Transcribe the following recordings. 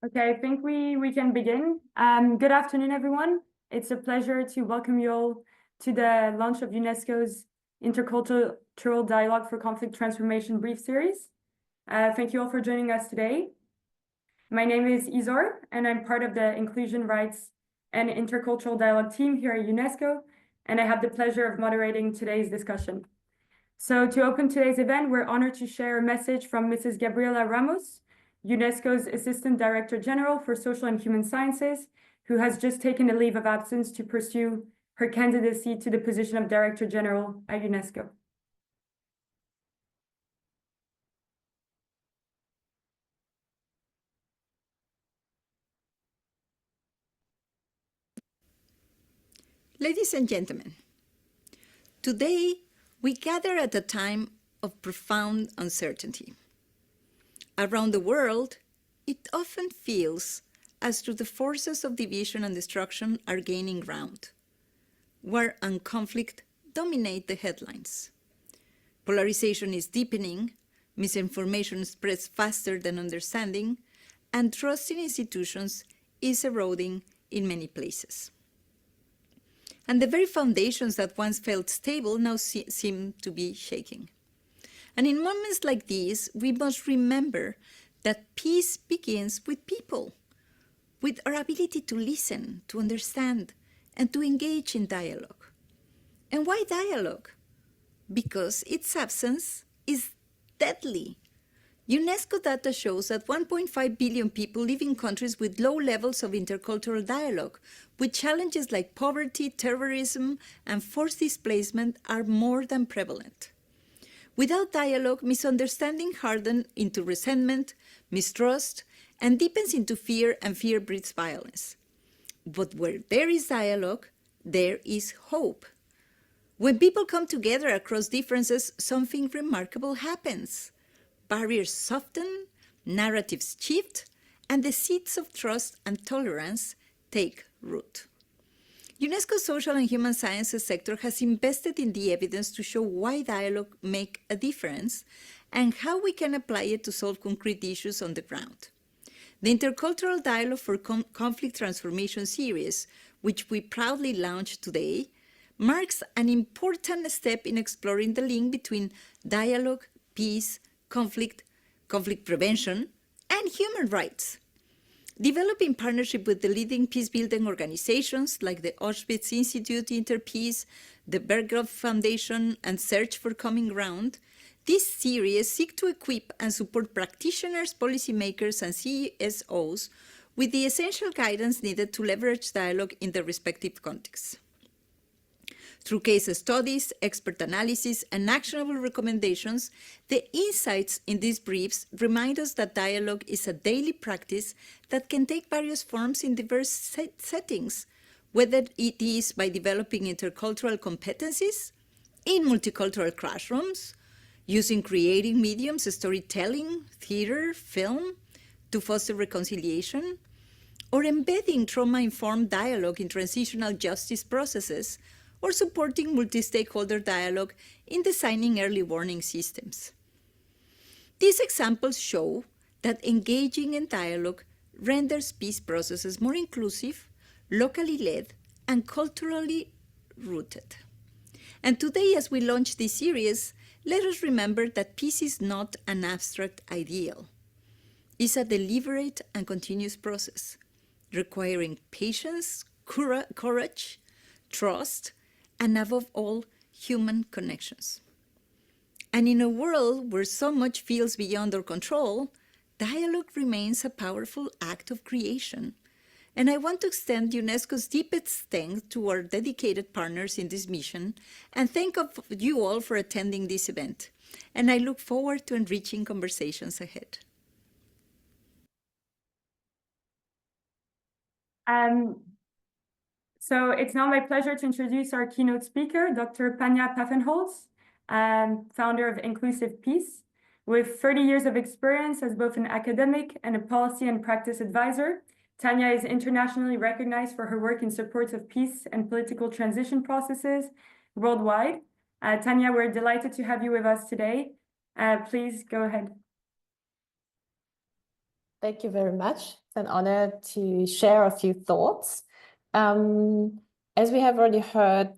Okay, I think we can begin. Good afternoon, everyone. It's a pleasure to welcome you all to the launch of UNESCO's Intercultural Dialogue for Conflict Transformation brief series. Thank you all for joining us today. My name is Izor, and I'm part of the Inclusion Rights and Intercultural Dialogue team here at UNESCO, and I have the pleasure of moderating today's discussion. So to open today's event, we're honored to share a message from Mrs. Gabriela Ramos, UNESCO's Assistant Director General for Social and Human Sciences, who has just taken a leave of absence to pursue her candidacy to the position of Director General at UNESCO. Ladies and gentlemen, today we gather at a time of profound uncertainty. Around the world, it often feels as though the forces of division and destruction are gaining ground. War and conflict dominate the headlines. Polarization is deepening, misinformation spreads faster than understanding, and trust in institutions is eroding in many places. And the very foundations that once felt stable now seem to be shaking. And in moments like these, we must remember that peace begins with people, with our ability to listen, to understand, and to engage in dialogue. And why dialogue? Because its absence is deadly. UNESCO data shows that 1.5 billion people live in countries with low levels of intercultural dialogue, with challenges like poverty, terrorism, and forced displacement are more than prevalent. Without dialogue, misunderstanding hardens into resentment, mistrust, and deepens into fear, and fear breeds violence. But where there is dialogue, there is hope. When people come together across differences, something remarkable happens. Barriers soften, narratives shift, and the seeds of trust and tolerance take root. UNESCO's social and human sciences sector has invested in the evidence to show why dialogue makes a difference and how we can apply it to solve concrete issues on the ground. The Intercultural Dialogue for Conflict Transformation series, which we proudly launched today, marks an important step in exploring the link between dialogue, peace, conflict prevention, and human rights. Developed in partnership with the leading peacebuilding organizations like the Auschwitz Institute, Interpeace, the Berghof Foundation, and Search for Common Ground, this series seeks to equip and support practitioners, policymakers, and CSOs with the essential guidance needed to leverage dialogue in their respective contexts. Through case studies, expert analysis, and actionable recommendations, the insights in these briefs remind us that dialogue is a daily practice that can take various forms in diverse settings, whether it is by developing intercultural competencies, in multicultural classrooms, using creative mediums, storytelling, theater, film, to foster reconciliation, or embedding trauma-informed dialogue in transitional justice processes, or supporting multi-stakeholder dialogue in designing early warning systems. These examples show that engaging in dialogue renders peace processes more inclusive, locally led, and culturally rooted. And today, as we launch this series, let us remember that peace is not an abstract ideal. It's a deliberate and continuous process, requiring patience, courage, trust, and above all, human connections. And in a world where so much feels beyond our control, dialogue remains a powerful act of creation. And I want to extend UNESCO's deepest thanks to our dedicated partners in this mission, and thank you all for attending this event. And I look forward to enriching conversations ahead. So it's now my pleasure to introduce our keynote speaker, Dr. Panya Pfaffenholz, founder of Inclusive Peace. With 30 years of experience as both an academic and a policy and practice advisor, Tanya is internationally recognized for her work in support of peace and political transition processes worldwide. Tanya, we're delighted to have you with us today. Please go ahead. Thank you very much. It's an honor to share a few thoughts. As we have already heard,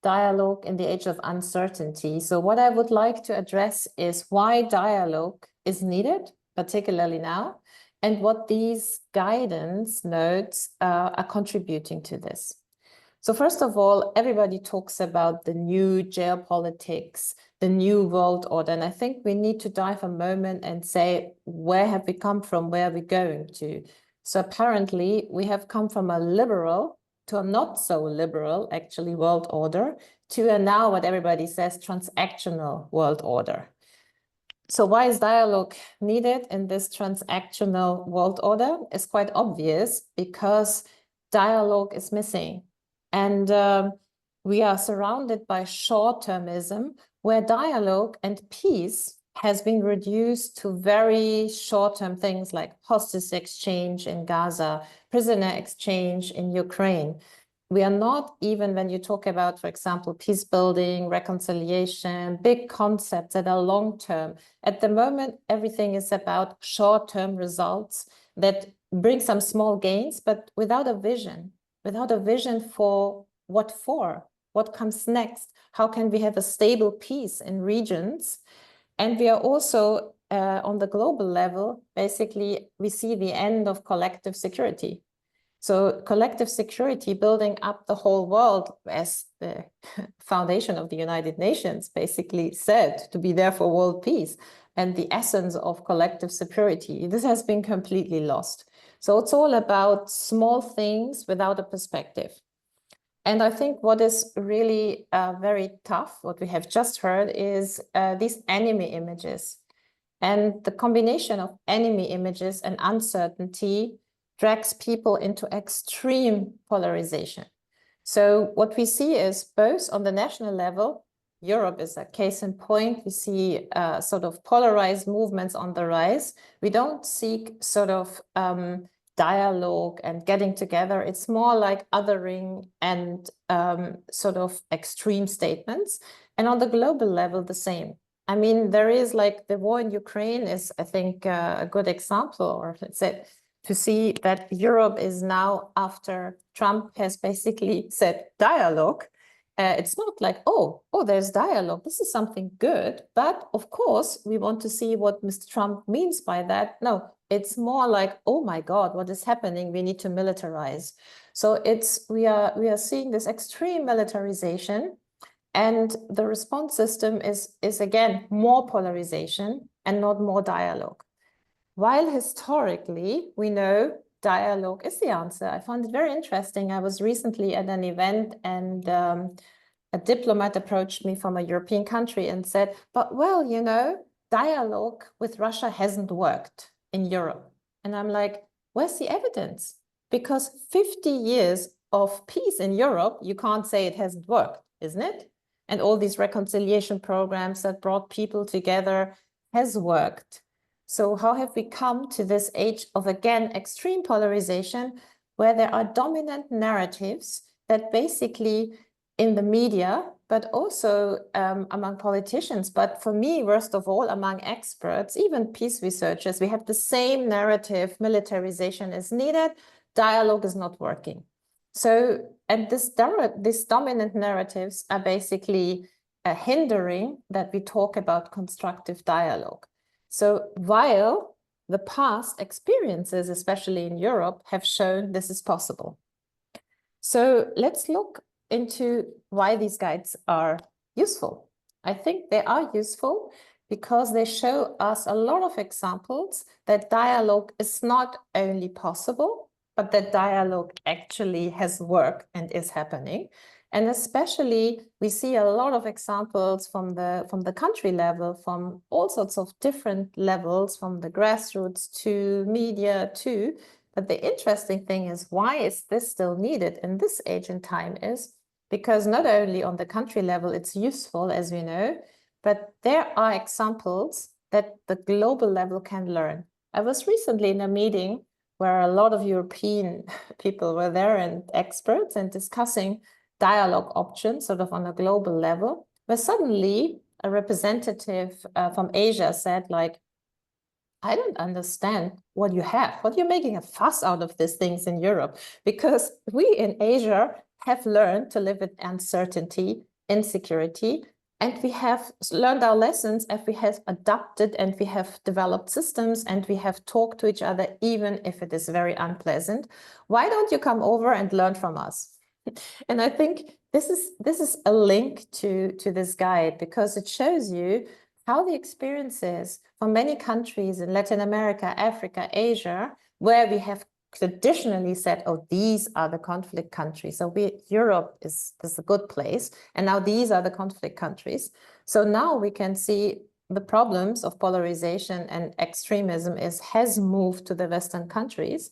dialogue in the age of uncertainty. So what I would like to address is why dialogue is needed, particularly now, and what these guidance notes are contributing to this. So first of all, everybody talks about the new geopolitics, the new world order. And I think we need to dive a moment and say, where have we come from? Where are we going to? So apparently we have come from a liberal to a not so liberal, actually, world order, to a now what everybody says transactional world order. So why is dialogue needed in this transactional world order? It's quite obvious because dialogue is missing. And we are surrounded by short-termism, where dialogue and peace has been reduced to very short-term things like hostage exchange in Gaza, prisoner exchange in Ukraine. We are not even, when you talk about, for example, peace building, reconciliation, big concepts that are long-term. At the moment, everything is about short-term results that bring some small gains, but without a vision for, what comes next, how can we have a stable peace in regions. And we are also on the global level, basically, we see the end of collective security. So collective security, building up the whole world, as the foundation of the United Nations basically said, to be there for world peace, and the essence of collective security, this has been completely lost. So it's all about small things without a perspective. And I think what is really very tough, what we have just heard, is these enemy images. And the combination of enemy images and uncertainty drags people into extreme polarization. So what we see is both on the national level, Europe is a case in point, we see sort of polarized movements on the rise. We don't seek sort of dialogue and getting together. It's more like othering and sort of extreme statements. And on the global level, the same. I mean, there is like the war in Ukraine is, I think, a good example, or let's say, to see that Europe is now, after Trump has basically said dialogue, it's not like, oh, there's dialogue. This is something good. But of course, we want to see what Mr. Trump means by that. No, it's more like, oh my God, what is happening? We need to militarize. So we are seeing this extreme militarization, and the response system is again more polarization and not more dialogue. While historically we know dialogue is the answer. I found it very interesting. I was recently at an event, and a diplomat approached me from a European country and said, but well, you know, dialogue with Russia hasn't worked in Europe. And I'm like, where's the evidence? Because 50 years of peace in Europe, you can't say it hasn't worked, isn't it? And all these reconciliation programs that brought people together has worked. So how have we come to this age of, again, extreme polarization, where there are dominant narratives that basically in the media, but also among politicians, but for me, worst of all, among experts, even peace researchers, we have the same narrative: militarization is needed, dialogue is not working. So, and these dominant narratives are basically hindering that we talk about constructive dialogue. So while the past experiences, especially in Europe, have shown this is possible. So let's look into why these guides are useful. I think they are useful because they show us a lot of examples that dialogue is not only possible, but that dialogue actually has worked and is happening. And especially, we see a lot of examples from the country level, from all sorts of different levels, from the grassroots to media too. But the interesting thing is, why is this still needed in this age and time is because not only on the country level it's useful, as we know, but there are examples that the global level can learn. I was recently in a meeting where a lot of European people were there and experts and discussing dialogue options sort of on a global level, where suddenly a representative from Asia said, like, I don't understand what you have. What you're making a fuss out of these things in Europe, because we in Asia have learned to live with uncertainty, insecurity, and we have learned our lessons and we have adapted and we have developed systems and we have talked to each other, even if it is very unpleasant. Why don't you come over and learn from us? And I think this is a link to this guide, because it shows you how the experiences for many countries in Latin America, Africa, Asia, where we have traditionally said, oh, these are the conflict countries. So Europe is a good place. And now these are the conflict countries. So now we can see the problems of polarization and extremism has moved to the Western countries.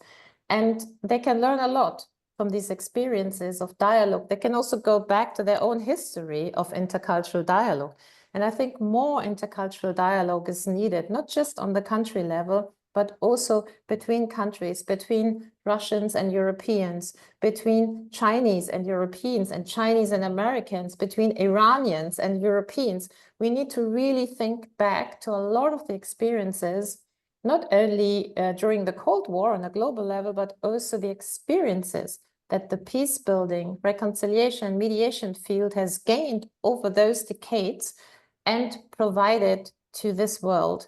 And they can learn a lot from these experiences of dialogue. They can also go back to their own history of intercultural dialogue. And I think more intercultural dialogue is needed, not just on the country level, but also between countries, between Russians and Europeans, between Chinese and Europeans and Chinese and Americans, between Iranians and Europeans. We need to really think back to a lot of the experiences, not only during the Cold War on a global level, but also the experiences that the peace building, reconciliation, mediation field has gained over those decades and provided to this world.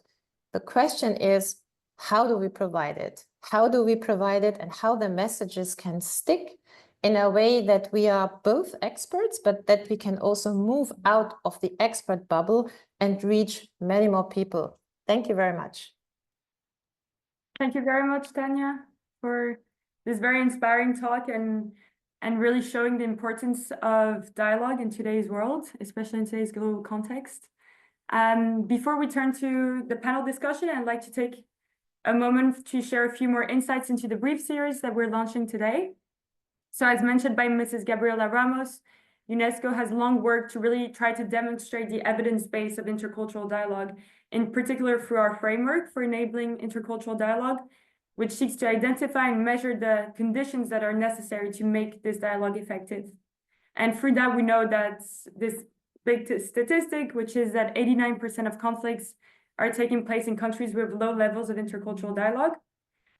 The question is, how do we provide it? How do we provide it, and how the messages can stick in a way that we are both experts, but that we can also move out of the expert bubble and reach many more people. Thank you very much. Thank you very much, Tanya, for this very inspiring talk and really showing the importance of dialogue in today's world, especially in today's global context. Before we turn to the panel discussion, I'd like to take a moment to share a few more insights into the brief series that we're launching today. So as mentioned by Mrs. Gabriela Ramos, UNESCO has long worked to really try to demonstrate the evidence base of intercultural dialogue, in particular through our framework for enabling intercultural dialogue, which seeks to identify and measure the conditions that are necessary to make this dialogue effective. And through that, we know that this big statistic, which is that 89% of conflicts are taking place in countries with low levels of intercultural dialogue.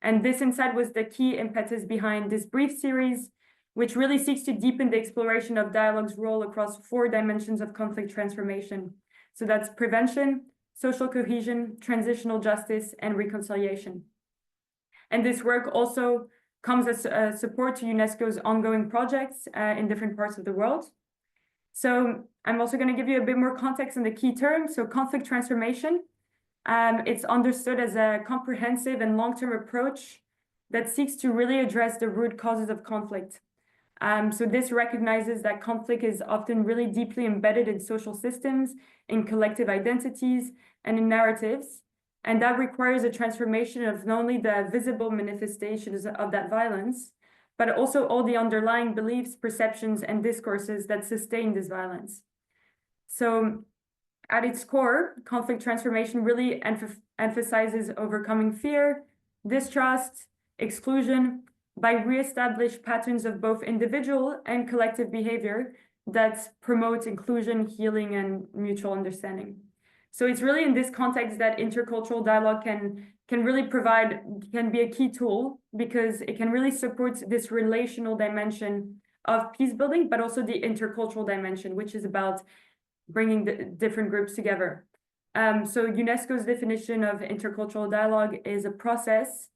And this insight was the key impetus behind this brief series, which really seeks to deepen the exploration of dialogue's role across 4 dimensions of conflict transformation. So that's prevention, social cohesion, transitional justice, and reconciliation. And this work also comes as support to UNESCO's ongoing projects in different parts of the world. So I'm also going to give you a bit more context on the key terms. So conflict transformation, it's understood as a comprehensive and long-term approach that seeks to really address the root causes of conflict. So this recognizes that conflict is often really deeply embedded in social systems, in collective identities, and in narratives. And that requires a transformation of not only the visible manifestations of that violence, but also all the underlying beliefs, perceptions, and discourses that sustain this violence. So at its core, conflict transformation really emphasizes overcoming fear, distrust, exclusion, by re-established patterns of both individual and collective behavior that promote inclusion, healing, and mutual understanding. So it's really in this context that intercultural dialogue can be a key tool, because it can really support this relational dimension of peace building, but also the intercultural dimension, which is about bringing the different groups together. So UNESCO's definition of intercultural dialogue is a process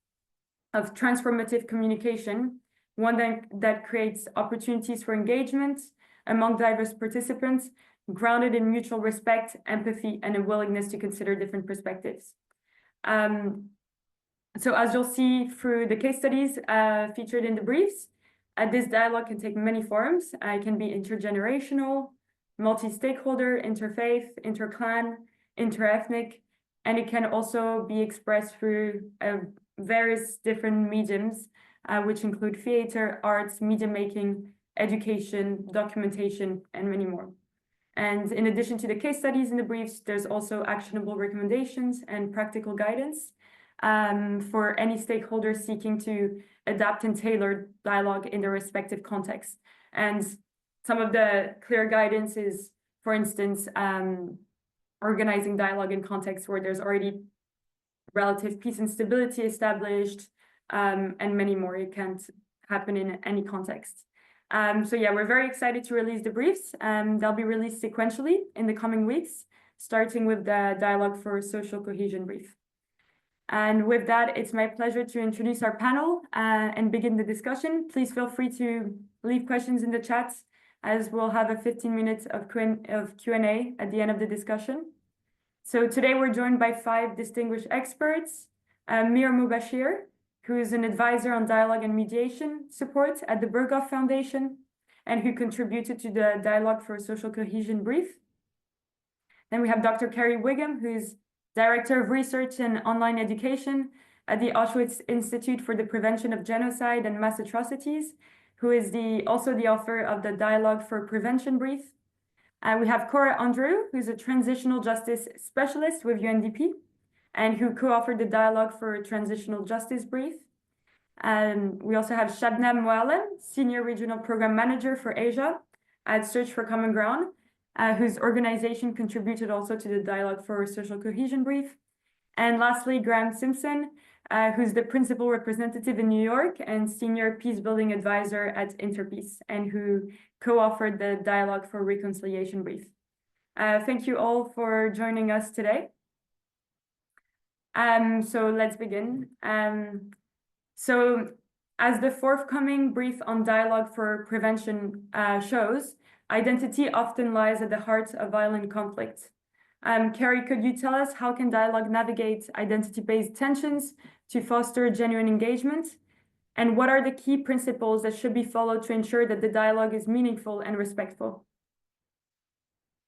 of transformative communication, one that creates opportunities for engagement among diverse participants, grounded in mutual respect, empathy, and a willingness to consider different perspectives. So as you'll see through the case studies featured in the briefs, this dialogue can take many forms. It can be intergenerational, multi-stakeholder, interfaith, interclan, interethnic, and it can also be expressed through various different mediums, which include theater, arts, media making, education, documentation, and many more. And in addition to the case studies in the briefs, there's also actionable recommendations and practical guidance for any stakeholder seeking to adapt and tailor dialogue in their respective context. And some of the clear guidance is, for instance, organizing dialogue in contexts where there's already relative peace and stability established, and many more. It can't happen in any context. So yeah, we're very excited to release the briefs. They'll be released sequentially in the coming weeks, starting with the Dialogue for Social Cohesion brief. And with that, it's my pleasure to introduce our panel and begin the discussion. Please feel free to leave questions in the chat, as we'll have a 15 minutes of Q&A at the end of the discussion. So today we're joined by 5 distinguished experts. Mir Mubashir, who is an advisor on dialogue and mediation support at the Berghof Foundation, and who contributed to the Dialogue for Social Cohesion brief. Then we have Dr. Carrie Wigham, who's Director of Research and Online Education at the Auschwitz Institute for the Prevention of Genocide and Mass Atrocities, who is also the author of the Dialogue for Prevention brief. We have Cora Andrew, who's a transitional justice specialist with UNDP, and who co-authored the Dialogue for Transitional Justice brief. We also have Shabnam Moalem, Senior Regional Program Manager for Asia at Search for Common Ground, whose organization contributed also to the Dialogue for Social Cohesion brief. And lastly, Graham Simpson, who's the principal representative in New York and senior peacebuilding advisor at Interpeace, and who co-authored the Dialogue for Reconciliation brief. Thank you all for joining us today. So let's begin. So as the forthcoming brief on Dialogue for Prevention shows, identity often lies at the heart of violent conflict. Carrie, could you tell us how can dialogue navigate identity-based tensions to foster genuine engagement? And what are the key principles that should be followed to ensure that the dialogue is meaningful and respectful?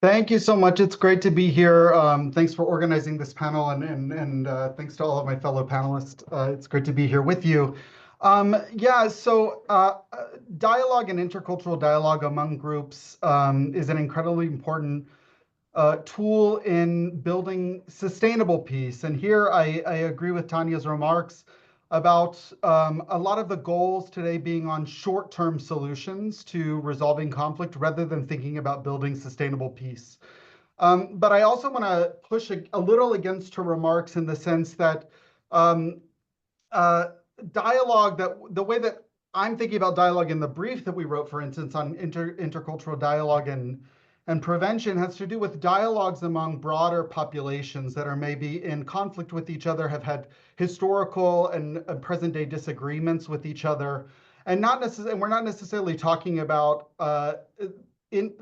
Thank you so much. It's great to be here. Thanks for organizing this panel, and thanks to all of my fellow panelists. It's great to be here with you. Dialogue and intercultural dialogue among groups is an incredibly important tool in building sustainable peace. And here I agree with Tanya's remarks about a lot of the goals today being on short-term solutions to resolving conflict rather than thinking about building sustainable peace. But I also want to push a little against her remarks in the sense that dialogue, that the way that I'm thinking about dialogue in the brief that we wrote, for instance, on intercultural dialogue and prevention, has to do with dialogues among broader populations that are maybe in conflict with each other, have had historical and present-day disagreements with each other, and we're not necessarily talking about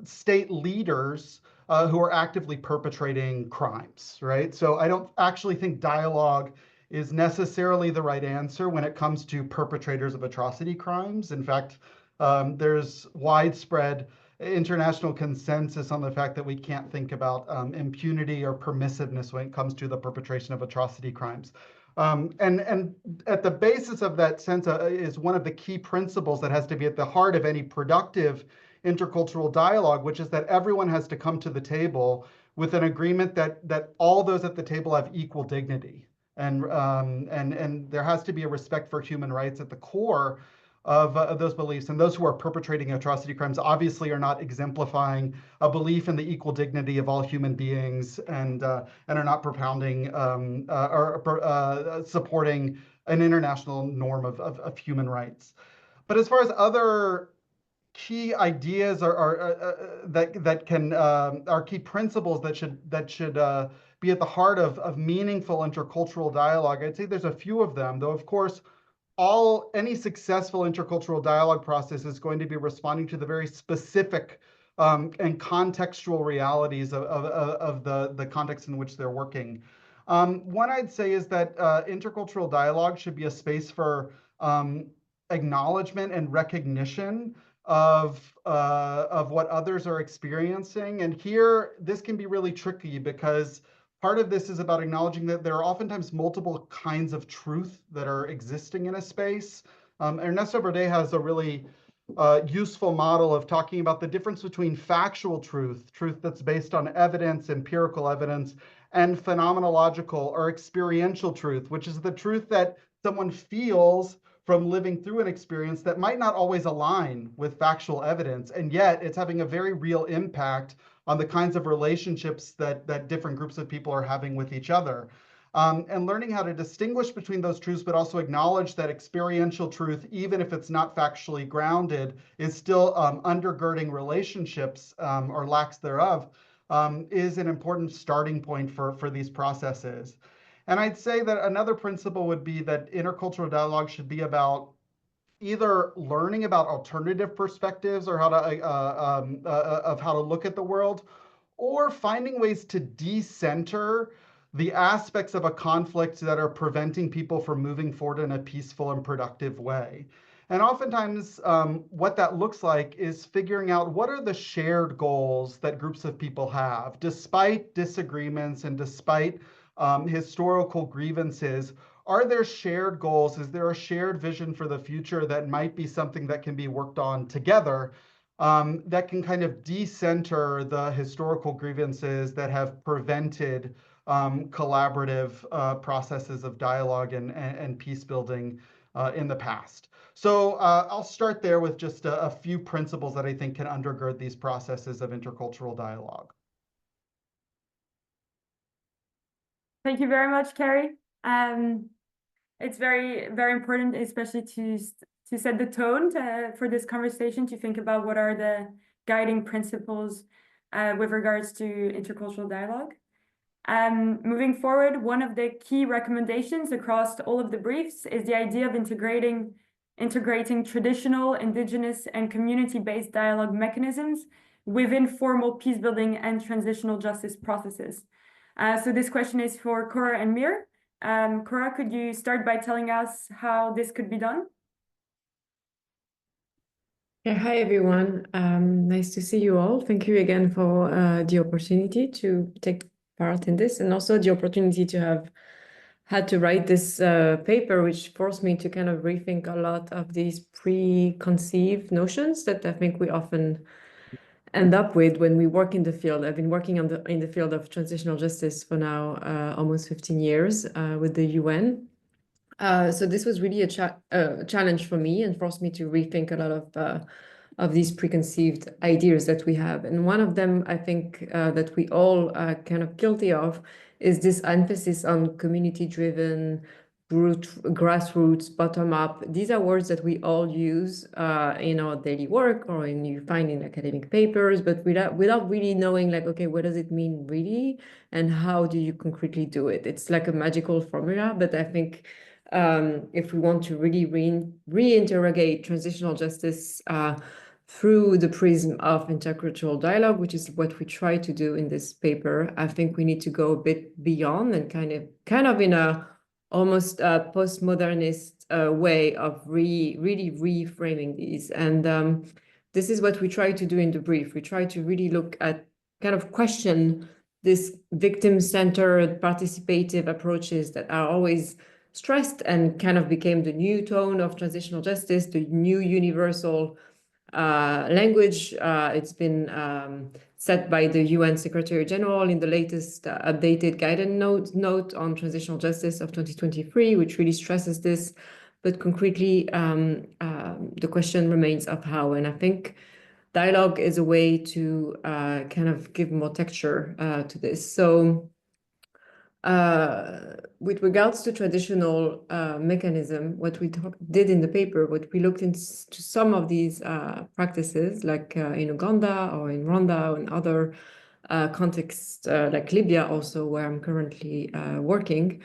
state leaders who are actively perpetrating crimes, right? So I don't actually think dialogue is necessarily the right answer when it comes to perpetrators of atrocity crimes. In fact, there's widespread international consensus on the fact that we can't think about impunity or permissiveness when it comes to the perpetration of atrocity crimes. And at the basis of that sense is one of the key principles that has to be at the heart of any productive intercultural dialogue, which is that everyone has to come to the table with an agreement that all those at the table have equal dignity. And there has to be a respect for human rights at the core of those beliefs. And those who are perpetrating atrocity crimes obviously are not exemplifying a belief in the equal dignity of all human beings, and are not propounding or supporting an international norm of human rights. But as far as other key ideas are key principles that should be at the heart of meaningful intercultural dialogue, I'd say there's a few of them, though of course any successful intercultural dialogue process is going to be responding to the very specific and contextual realities of the context in which they're working. One I'd say is that intercultural dialogue should be a space for acknowledgement and recognition of what others are experiencing. And here, this can be really tricky because part of this is about acknowledging that there are oftentimes multiple kinds of truth that are existing in a space. Ernesto Verde has a really useful model of talking about the difference between factual truth that's based on evidence, empirical evidence, and phenomenological or experiential truth, which is the truth that someone feels from living through an experience that might not always align with factual evidence, and yet it's having a very real impact on the kinds of relationships that different groups of people are having with each other. and learning how to distinguish between those truths, but also acknowledge that experiential truth, even if it's not factually grounded, is still undergirding relationships or lacks thereof, is an important starting point for these processes. And I'd say that another principle would be that intercultural dialogue should be about either learning about alternative perspectives or how to of how to look at the world, or finding ways to decenter the aspects of a conflict that are preventing people from moving forward in a peaceful and productive way. And oftentimes, what that looks like is figuring out what are the shared goals that groups of people have, despite disagreements and despite historical grievances. Are there shared goals? Is there a shared vision for the future that might be something that can be worked on together, that can kind of decenter the historical grievances that have prevented collaborative processes of dialogue and peace building in the past? So I'll start there with just a few principles that I think can undergird these processes of intercultural dialogue. Thank you very much, Carrie. It's very, very important, especially to set the tone for this conversation, to think about what are the guiding principles with regards to intercultural dialogue. Moving forward, one of the key recommendations across all of the briefs is the idea of integrating traditional, indigenous, and community-based dialogue mechanisms within formal peacebuilding and transitional justice processes. So this question is for Cora and Mir. Cora, could you start by telling us how this could be done? Yeah, hi everyone. Nice to see you all. Thank you again for the opportunity to take part in this, and also the opportunity to have had to write this paper, which forced me to kind of rethink a lot of these preconceived notions that I think we often end up with when we work in the field. I've been working in the field of transitional justice for now almost 15 years with the UN. So this was really a challenge for me and forced me to rethink a lot of these preconceived ideas that we have. And one of them, I think, that we all are kind of guilty of is this emphasis on community-driven, grassroots, bottom-up. These are words that we all use in our daily work or you find in academic papers, but without really knowing, like, okay, what does it mean really? And how do you concretely do it? It's like a magical formula, but I think if we want to really reinterrogate transitional justice through the prism of intercultural dialogue, which is what we try to do in this paper, I think we need to go a bit beyond and kind of in a almost postmodernist way of really reframing these. And this is what we try to do in the brief. We try to really look at kind of question this victim-centered participative approaches that are always stressed and kind of became the new tone of transitional justice, the new universal language. It's been set by the UN Secretary General in the latest updated guidance note on transitional justice of 2023, which really stresses this. But concretely, the question remains of how. And I think dialogue is a way to kind of give more texture to this. So with regards to traditional mechanism, what we did in the paper, what we looked into some of these practices, like in Uganda or in Rwanda or in other contexts, like Libya also, where I'm currently working,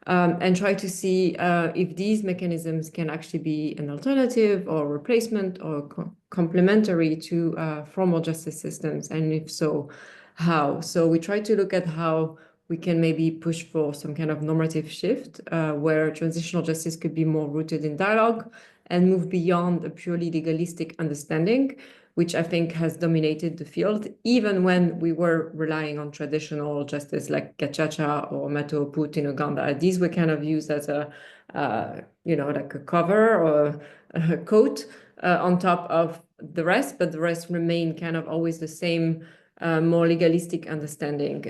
and try to see if these mechanisms can actually be an alternative or replacement or complementary to formal justice systems, and if so, how. So we try to look at how we can maybe push for some kind of normative shift where transitional justice could be more rooted in dialogue and move beyond a purely legalistic understanding, which I think has dominated the field, even when we were relying on traditional justice like Gacaca or Mato Put in Uganda. These were kind of used as a, like a cover or a coat on top of the rest, but the rest remain kind of always the same more legalistic understanding.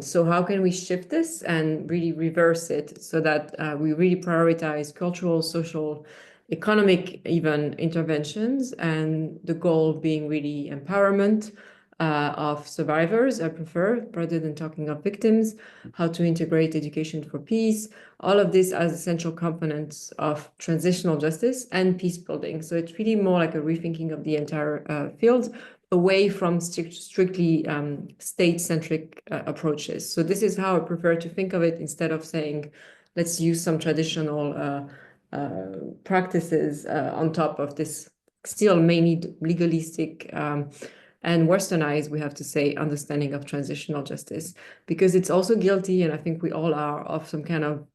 So how can we shift this and really reverse it so that we really prioritize cultural, social, economic even interventions, and the goal being really empowerment, of survivors, I prefer, rather than talking of victims, how to integrate education for peace, all of this as essential components of transitional justice and peace building. So it's really more like a rethinking of the entire field, away from strictly state-centric approaches. So this is how I prefer to think of it, instead of saying, let's use some traditional practices on top of this still mainly legalistic and westernized, we have to say, understanding of transitional justice, because it's also guilty, and I think we all are, of some kind of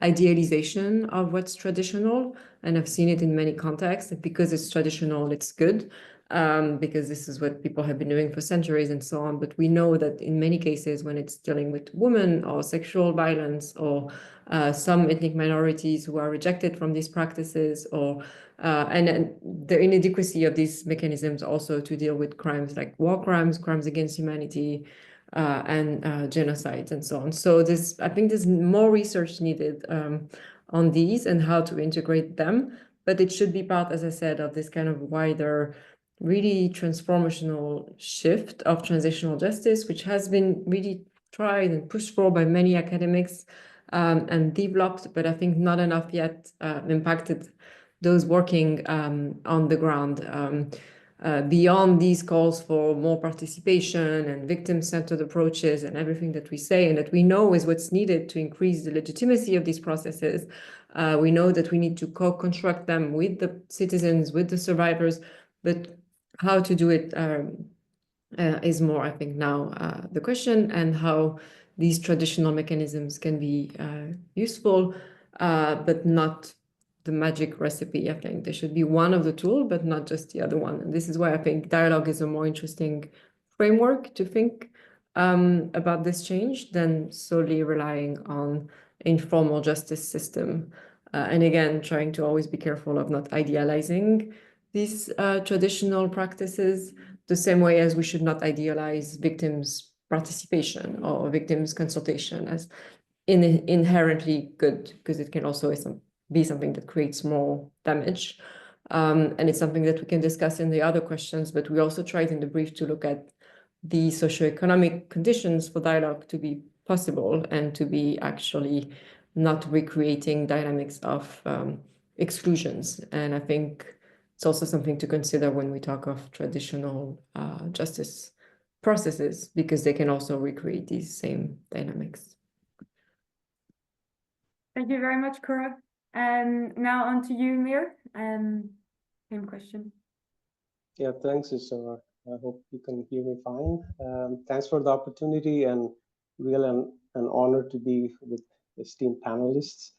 idealization of what's traditional. And I've seen it in many contexts, that because it's traditional, it's good, because this is what people have been doing for centuries and so on. But we know that in many cases, when it's dealing with women or sexual violence or some ethnic minorities who are rejected from these practices, or and the inadequacy of these mechanisms also to deal with crimes like war crimes, crimes against humanity, and genocides and so on. So I think there's more research needed on these and how to integrate them, but it should be part, as I said, of this kind of wider, really transformational shift of transitional justice, which has been really tried and pushed for by many academics and developed, but I think not enough yet impacted those working on the ground. Beyond these calls for more participation and victim-centered approaches and everything that we say and that we know is what's needed to increase the legitimacy of these processes, we know that we need to co-construct them with the citizens, with the survivors, but how to do it is more, I think, now the question, and how these traditional mechanisms can be useful, but not the magic recipe. I think they should be one of the tools, but not just the other one. And this is why I think dialogue is a more interesting framework to think about this change than solely relying on informal justice system. And again, trying to always be careful of not idealizing these traditional practices, the same way as we should not idealize victims' participation or victims' consultation as inherently good, because it can also be something that creates more damage. And it's something that we can discuss in the other questions, but we also tried in the brief to look at the socioeconomic conditions for dialogue to be possible and to be actually not recreating dynamics of exclusions. And I think it's also something to consider when we talk of traditional justice processes, because they can also recreate these same dynamics. Thank you very much, Cora. And now on to you, Mir. Same question. Yeah, thanks, Isara. I hope you can hear me fine. Thanks for the opportunity, and really an honor to be with esteemed panelists.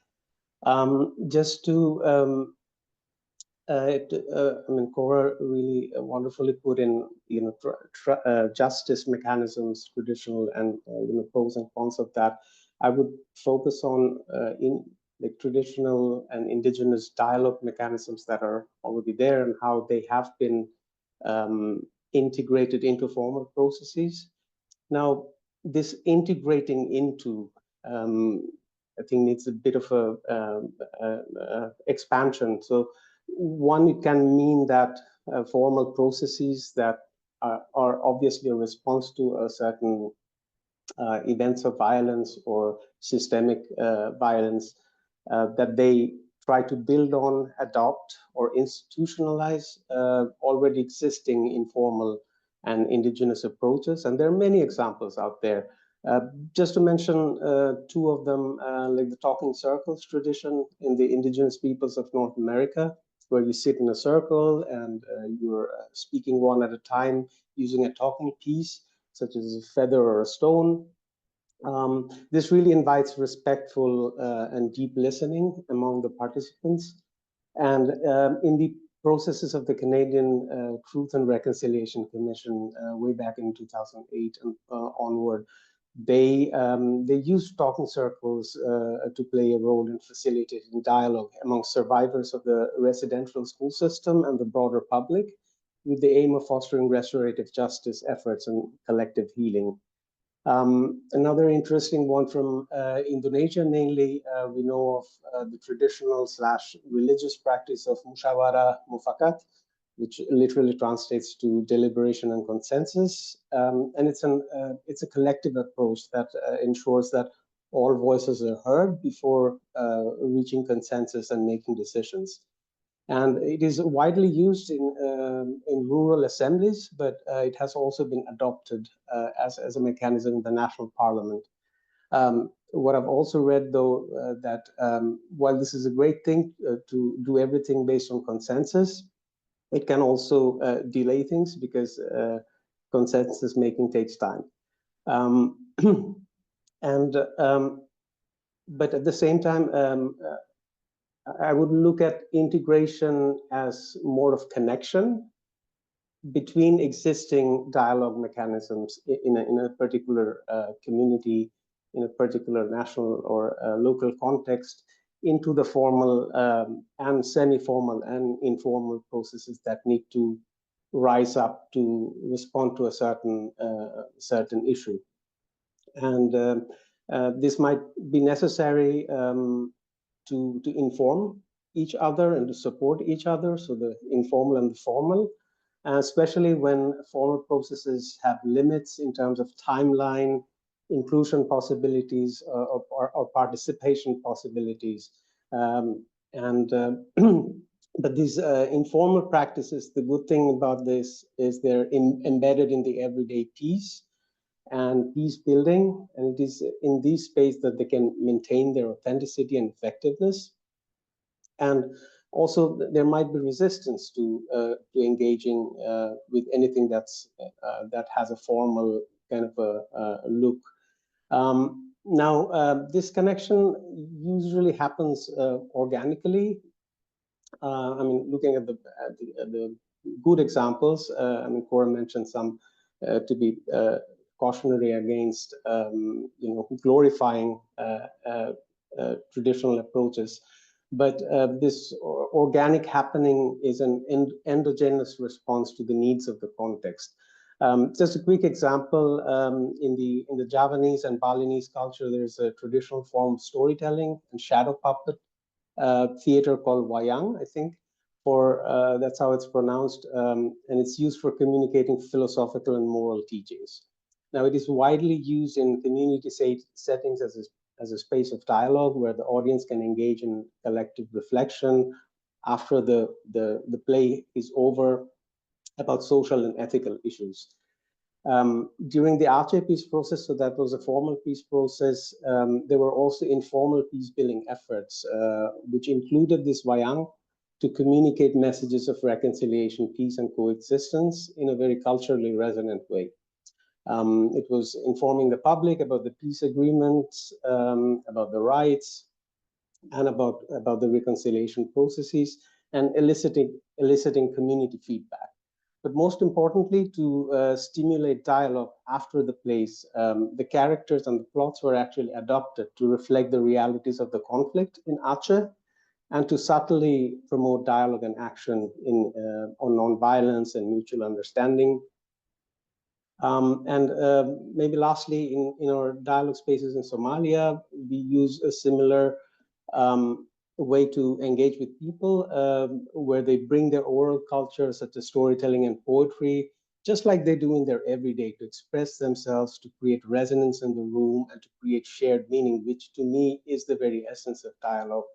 Just to, I mean, Cora really wonderfully put in, justice mechanisms, traditional, and pros and cons of that. I would focus on in the traditional and indigenous dialogue mechanisms that are already there and how they have been integrated into formal processes. Now, this integrating into, I think, needs a bit of a expansion. So one, it can mean that formal processes that are obviously a response to a certain events of violence or systemic violence, that they try to build on, adopt, or institutionalize already existing informal and indigenous approaches. And there are many examples out there. Just to mention two of them, like the talking circles tradition in the indigenous peoples of North America, where you sit in a circle and you're speaking one at a time using a talking piece, such as a feather or a stone. This really invites respectful and deep listening among the participants. And in the processes of the Canadian Truth and Reconciliation Commission way back in 2008 and onward, they used talking circles to play a role in facilitating dialogue among survivors of the residential school system and the broader public, with the aim of fostering restorative justice efforts and collective healing. Another interesting one from Indonesia, namely, we know of the traditional / religious practice of musyawara mufakat, which literally translates to deliberation and consensus. And it's a collective approach that ensures that all voices are heard before reaching consensus and making decisions. And it is widely used in rural assemblies, but it has also been adopted as a mechanism in the national parliament. What I've also read, though, that while this is a great thing to do everything based on consensus, it can also delay things because consensus making takes time. But at the same time, I would look at integration as more of connection between existing dialogue mechanisms in a particular community, in a particular national or local context, into the formal and semi-formal and informal processes that need to rise up to respond to a certain issue. And this might be necessary to inform each other and to support each other, so the informal and the formal, especially when formal processes have limits in terms of timeline, inclusion possibilities, or participation possibilities. But these informal practices, the good thing about this is they're embedded in the everyday peace and peace building, and it is in these spaces that they can maintain their authenticity and effectiveness. And also, there might be resistance to engaging with anything that has a formal kind of a look. Now, this connection usually happens organically. I mean, looking at the good examples, I mean, Cora mentioned some to be cautionary against, glorifying traditional approaches. But this organic happening is an endogenous response to the needs of the context. Just a quick example, in the Javanese and Balinese culture, there's a traditional form of storytelling and shadow puppet theater called wayang, I think, that's how it's pronounced, and it's used for communicating philosophical and moral teachings. Now, it is widely used in community settings as a space of dialogue where the audience can engage in collective reflection after the play is over about social and ethical issues. During the Aceh peace process, so that was a formal peace process, there were also informal peace building efforts, which included this wayang to communicate messages of reconciliation, peace, and coexistence in a very culturally resonant way. It was informing the public about the peace agreements, about the rights, and about the reconciliation processes, and eliciting community feedback. But most importantly, to stimulate dialogue after the plays, the characters and the plots were actually adopted to reflect the realities of the conflict in Aceh, and to subtly promote dialogue and action on nonviolence and mutual understanding. Maybe lastly, in our dialogue spaces in Somalia, we use a similar way to engage with people, where they bring their oral culture, such as storytelling and poetry, just like they do in their everyday, to express themselves, to create resonance in the room, and to create shared meaning, which to me is the very essence of dialogue.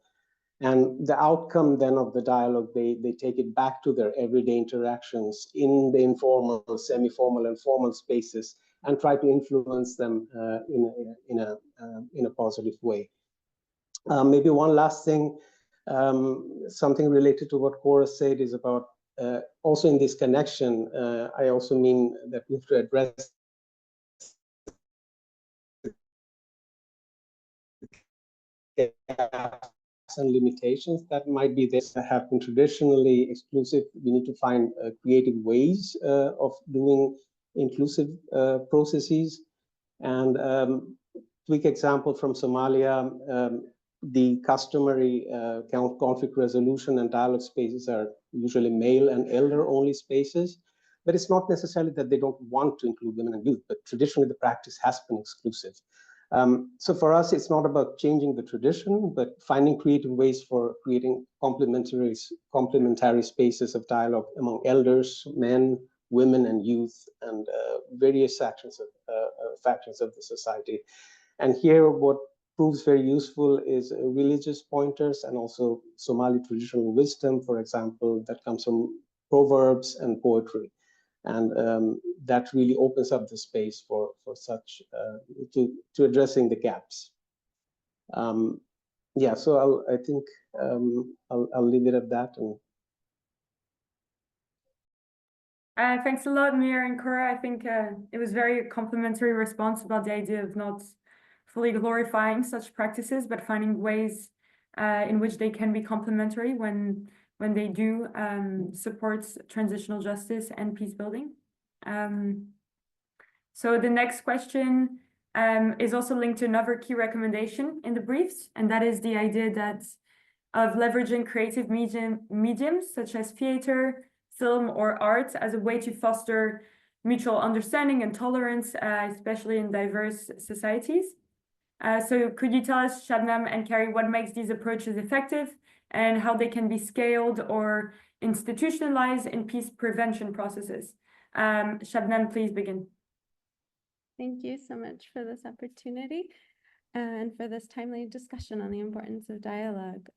And the outcome then of the dialogue, they take it back to their everyday interactions in the informal, semi-formal, and formal spaces, and try to influence them in a positive way. Maybe one last thing, something related to what Cora said is about also in this connection. I also mean that we have to address and limitations that might be there, that have been traditionally exclusive. We need to find creative ways of doing inclusive processes. And quick example from Somalia, the customary conflict resolution and dialogue spaces are usually male and elder only spaces, but it's not necessarily that they don't want to include women and youth, but traditionally the practice has been exclusive. So for us, it's not about changing the tradition, but finding creative ways for creating complementary spaces of dialogue among elders, men, women, and youth, and various factions of the society. And here, what proves very useful is religious pointers and also Somali traditional wisdom, for example, that comes from proverbs and poetry. And that really opens up the space for such to addressing the gaps. Yeah, so I think I'll leave it at that. And thanks a lot, Mir and Cora. I think it was very complimentary response about the idea of not fully glorifying such practices, but finding ways in which they can be complementary when they do support transitional justice and peace building. So the next question is also linked to another key recommendation in the briefs, and that is the idea that of leveraging creative mediums such as theater, film, or art as a way to foster mutual understanding and tolerance, especially in diverse societies. So could you tell us, Shabnam and Carrie, what makes these approaches effective and how they can be scaled or institutionalized in peace prevention processes? Shabnam, please begin. Thank you so much for this opportunity and for this timely discussion on the importance of dialogue.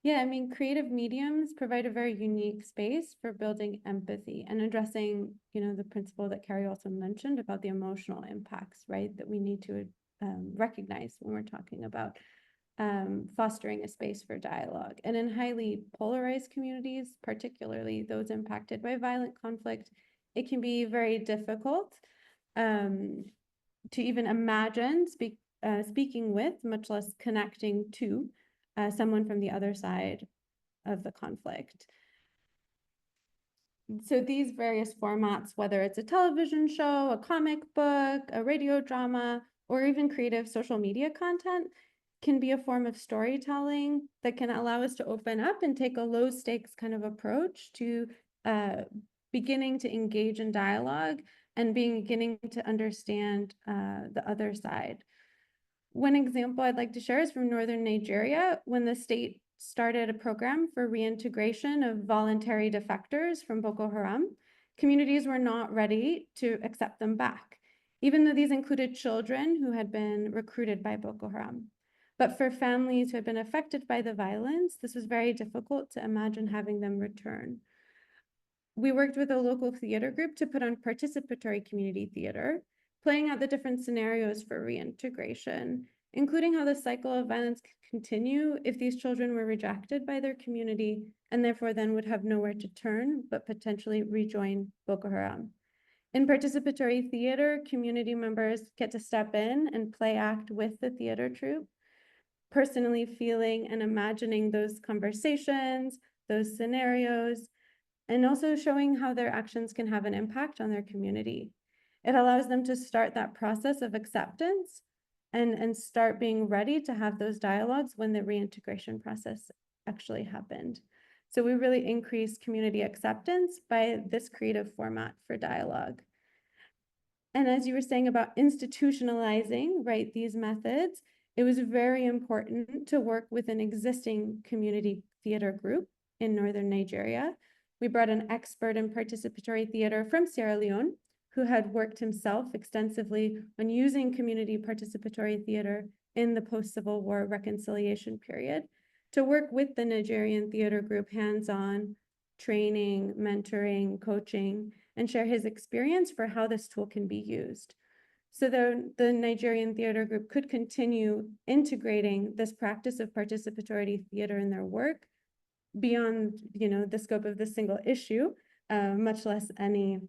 Yeah, I mean, creative mediums provide a very unique space for building empathy and addressing, the principle that Carrie also mentioned about the emotional impacts, right, that we need to recognize when we're talking about fostering a space for dialogue. And in highly polarized communities, particularly those impacted by violent conflict, it can be very difficult to even imagine speaking with, much less connecting to, someone from the other side of the conflict. So these various formats, whether it's a television show, a comic book, a radio drama, or even creative social media content, can be a form of storytelling that can allow us to open up and take a low stakes kind of approach to beginning to engage in dialogue and beginning to understand the other side. One example I'd like to share is from northern Nigeria, when the state started a program for reintegration of voluntary defectors from Boko Haram. Communities were not ready to accept them back, even though these included children who had been recruited by Boko Haram. But for families who had been affected by the violence, this was very difficult to imagine having them return. We worked with a local theater group to put on participatory community theater, playing out the different scenarios for reintegration, including how the cycle of violence could continue if these children were rejected by their community and therefore then would have nowhere to turn but potentially rejoin Boko Haram. In participatory theater, community members get to step in and play act with the theater troupe, personally feeling and imagining those conversations, those scenarios, and also showing how their actions can have an impact on their community. It allows them to start that process of acceptance and start being ready to have those dialogues when the reintegration process actually happened. So we really increased community acceptance by this creative format for dialogue. And as you were saying about institutionalizing, right, these methods, it was very important to work with an existing community theater group in northern Nigeria. We brought an expert in participatory theater from Sierra Leone, who had worked himself extensively on using community participatory theater in the post-Civil War reconciliation period, to work with the Nigerian theater group hands-on, training, mentoring, coaching, and share his experience for how this tool can be used. So the Nigerian theater group could continue integrating this practice of participatory theater in their work beyond, the scope of this single issue, much less any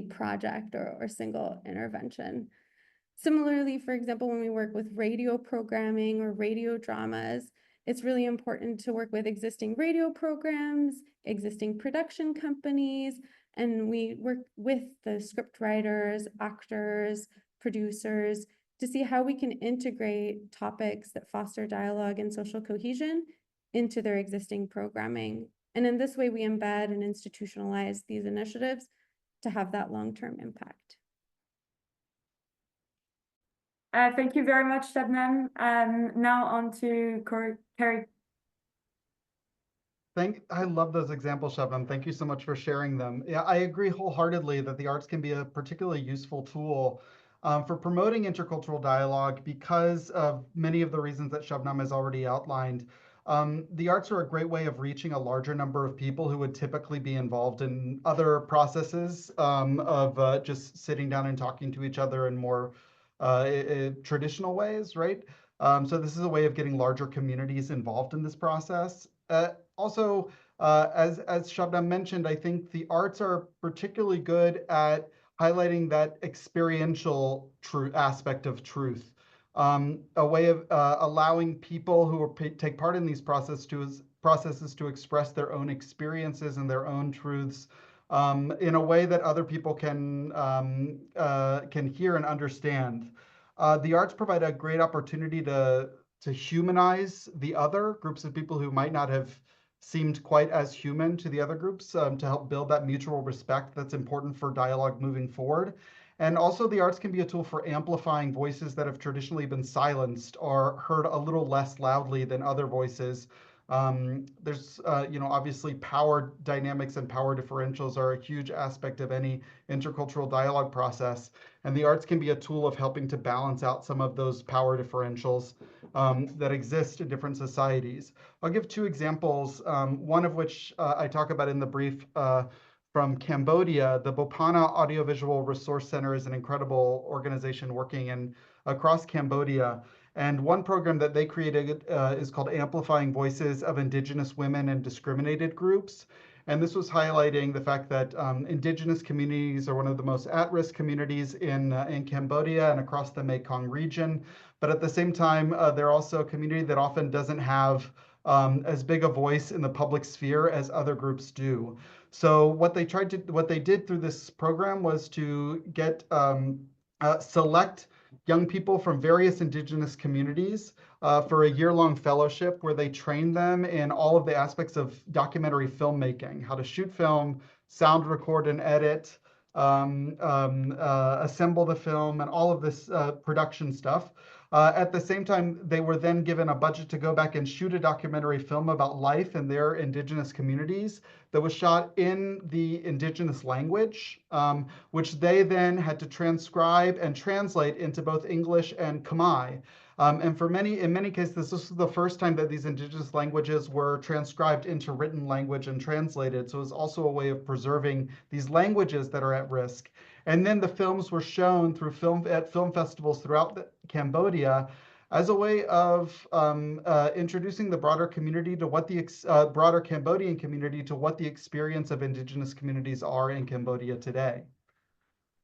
project or single intervention. Similarly, for example, when we work with radio programming or radio dramas, it's really important to work with existing radio programs, existing production companies, and we work with the script writers, actors, producers to see how we can integrate topics that foster dialogue and social cohesion into their existing programming. And in this way, we embed and institutionalize these initiatives to have that long-term impact. Thank you very much, Shabnam. Now on to Carrie. I love those examples, Shabnam. Thank you so much for sharing them. Yeah, I agree wholeheartedly that the arts can be a particularly useful tool for promoting intercultural dialogue because of many of the reasons that Shabnam has already outlined. The arts are a great way of reaching a larger number of people who would typically be involved in other processes of just sitting down and talking to each other in more traditional ways, right? So this is a way of getting larger communities involved in this process. Also, as Shabnam mentioned, I think the arts are particularly good at highlighting that experiential aspect of truth. A way of allowing people who take part in these processes to express their own experiences and their own truths in a way that other people can hear and understand. The arts provide a great opportunity to humanize the other groups of people who might not have seemed quite as human to the other groups, to help build that mutual respect that's important for dialogue moving forward. And also the arts can be a tool for amplifying voices that have traditionally been silenced or heard a little less loudly than other voices. There's, obviously power dynamics and power differentials are a huge aspect of any intercultural dialogue process. And the arts can be a tool of helping to balance out some of those power differentials that exist in different societies. I'll give two examples, one of which I talk about in the brief from Cambodia. The Bopana Audiovisual Resource Center is an incredible organization working across Cambodia. And one program that they created is called Amplifying Voices of Indigenous Women and Discriminated Groups. And this was highlighting the fact that indigenous communities are one of the most at-risk communities in Cambodia and across the Mekong region. But at the same time, they're also a community that often doesn't have as big a voice in the public sphere as other groups do. So what they did through this program was to get select young people from various indigenous communities for a year-long fellowship where they trained them in all of the aspects of documentary filmmaking, how to shoot film, sound record and edit, assemble the film, and all of this production stuff. At the same time, they were then given a budget to go back and shoot a documentary film about life in their indigenous communities that was shot in the indigenous language, which they then had to transcribe and translate into both English and Khmer. And in many cases, this was the first time that these indigenous languages were transcribed into written language and translated. So it was also a way of preserving these languages that are at risk. And then the films were shown at film festivals throughout Cambodia as a way of introducing the broader community to what the broader Cambodian community to what the experience of indigenous communities are in Cambodia today.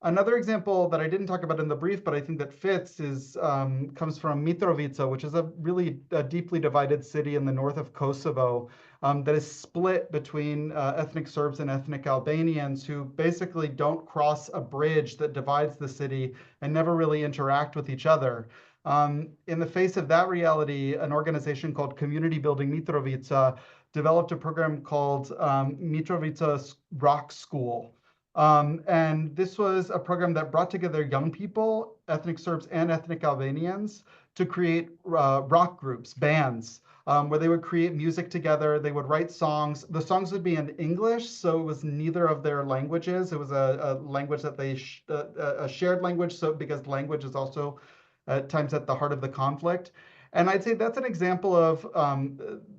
Another example that I didn't talk about in the brief, but I think that fits, comes from Mitrovica, which is a really deeply divided city in the north of Kosovo that is split between ethnic Serbs and ethnic Albanians who basically don't cross a bridge that divides the city and never really interact with each other. In the face of that reality, an organization called Community Building Mitrovica developed a program called Mitrovica Rock School. And this was a program that brought together young people, ethnic Serbs and ethnic Albanians, to create rock groups, bands, where they would create music together. They would write songs. The songs would be in English, so it was neither of their languages. It was a language that a shared language, so because language is also at times at the heart of the conflict. And I'd say that's an example of,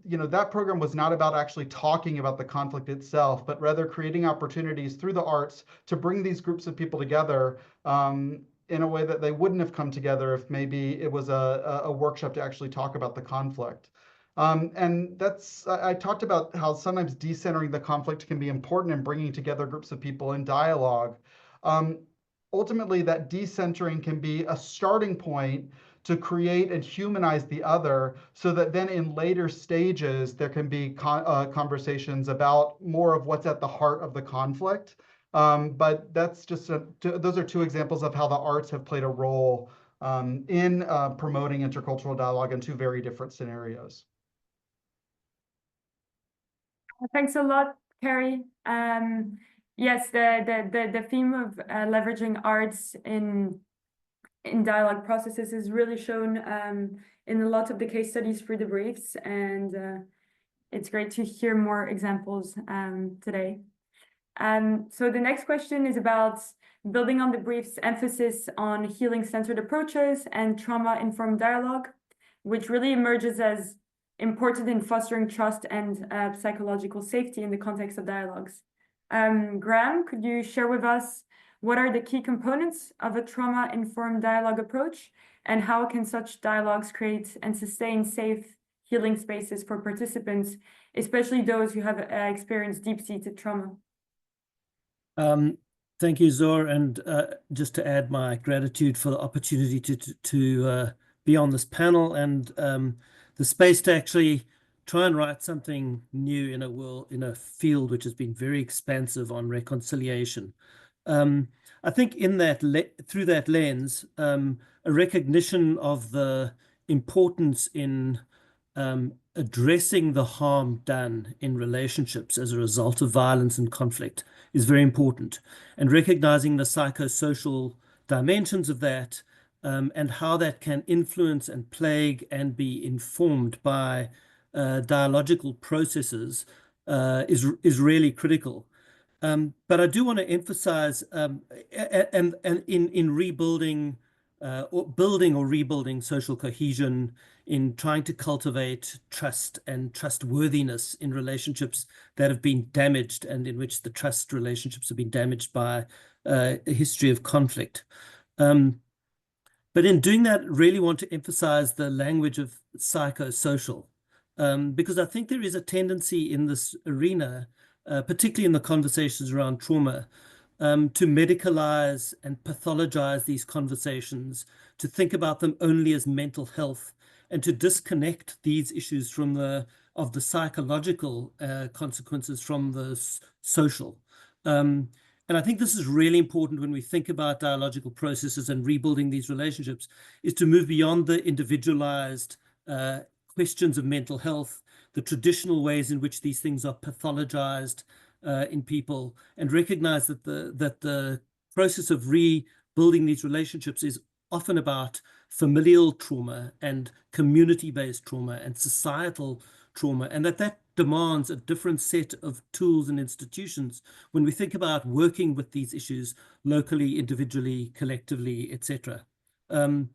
that program was not about actually talking about the conflict itself, but rather creating opportunities through the arts to bring these groups of people together in a way that they wouldn't have come together if maybe it was a workshop to actually talk about the conflict. And I talked about how sometimes decentering the conflict can be important in bringing together groups of people in dialogue. Ultimately, that decentering can be a starting point to create and humanize the other so that then in later stages, there can be conversations about more of what's at the heart of the conflict. But that's just those are two examples of how the arts have played a role in promoting intercultural dialogue in two very different scenarios. Thanks a lot, Carrie. Yes, the theme of leveraging arts in in dialogue processes is really shown in a lot of the case studies for the briefs, and it's great to hear more examples today. So the next question is about building on the brief's emphasis on healing-centered approaches and trauma-informed dialogue, which really emerges as important in fostering trust and psychological safety in the context of dialogues. Graham, could you share with us what are the key components of a trauma-informed dialogue approach, and how can such dialogues create and sustain safe healing spaces for participants, especially those who have experienced deep-seated trauma? Thank you, Zor, and just to add my gratitude for the opportunity to be on this panel and the space to actually try and write something new in a field which has been very expansive on reconciliation. I think through that lens, a recognition of the importance in addressing the harm done in relationships as a result of violence and conflict is very important, and recognizing the psychosocial dimensions of that and how that can influence and plague and be informed by dialogical processes is really critical. But I do want to emphasize and in rebuilding or building or rebuilding social cohesion, in trying to cultivate trust and trustworthiness in relationships that have been damaged and in which the trust relationships have been damaged by a history of conflict. But in doing that, really want to emphasize the language of psychosocial, because I think there is a tendency in this arena, particularly in the conversations around trauma, to medicalize and pathologize these conversations, to think about them only as mental health, and to disconnect these issues from the psychological consequences from the social. And I think this is really important when we think about dialogical processes and rebuilding these relationships, is to move beyond the individualized questions of mental health, the traditional ways in which these things are pathologized in people, and recognize that the process of rebuilding these relationships is often about familial trauma and community-based trauma and societal trauma, and that demands a different set of tools and institutions when we think about working with these issues locally, individually, collectively, etc. And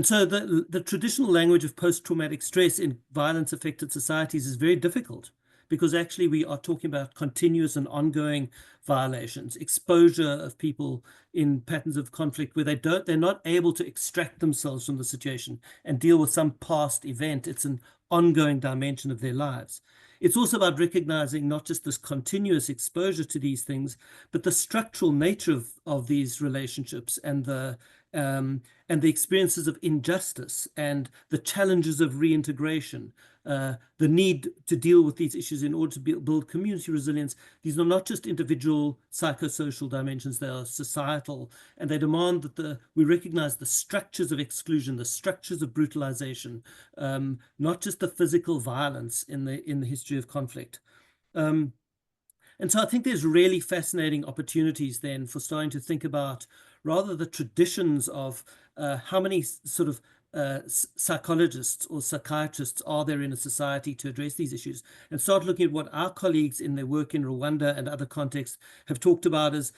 so the traditional language of post-traumatic stress in violence-affected societies is very difficult, because actually we are talking about continuous and ongoing violations, exposure of people in patterns of conflict where they're not able to extract themselves from the situation and deal with some past event. It's an ongoing dimension of their lives. It's also about recognizing not just this continuous exposure to these things, but the structural nature of these relationships and the experiences of injustice and the challenges of reintegration, the need to deal with these issues in order to build community resilience. These are not just individual psychosocial dimensions, they are societal, and they demand that we recognize the structures of exclusion, the structures of brutalization, not just the physical violence in the history of conflict. And so I think there's really fascinating opportunities then for starting to think about rather the traditions of how many sort of psychologists or psychiatrists are there in a society to address these issues, and start looking at what our colleagues in their work in Rwanda and other contexts have talked about as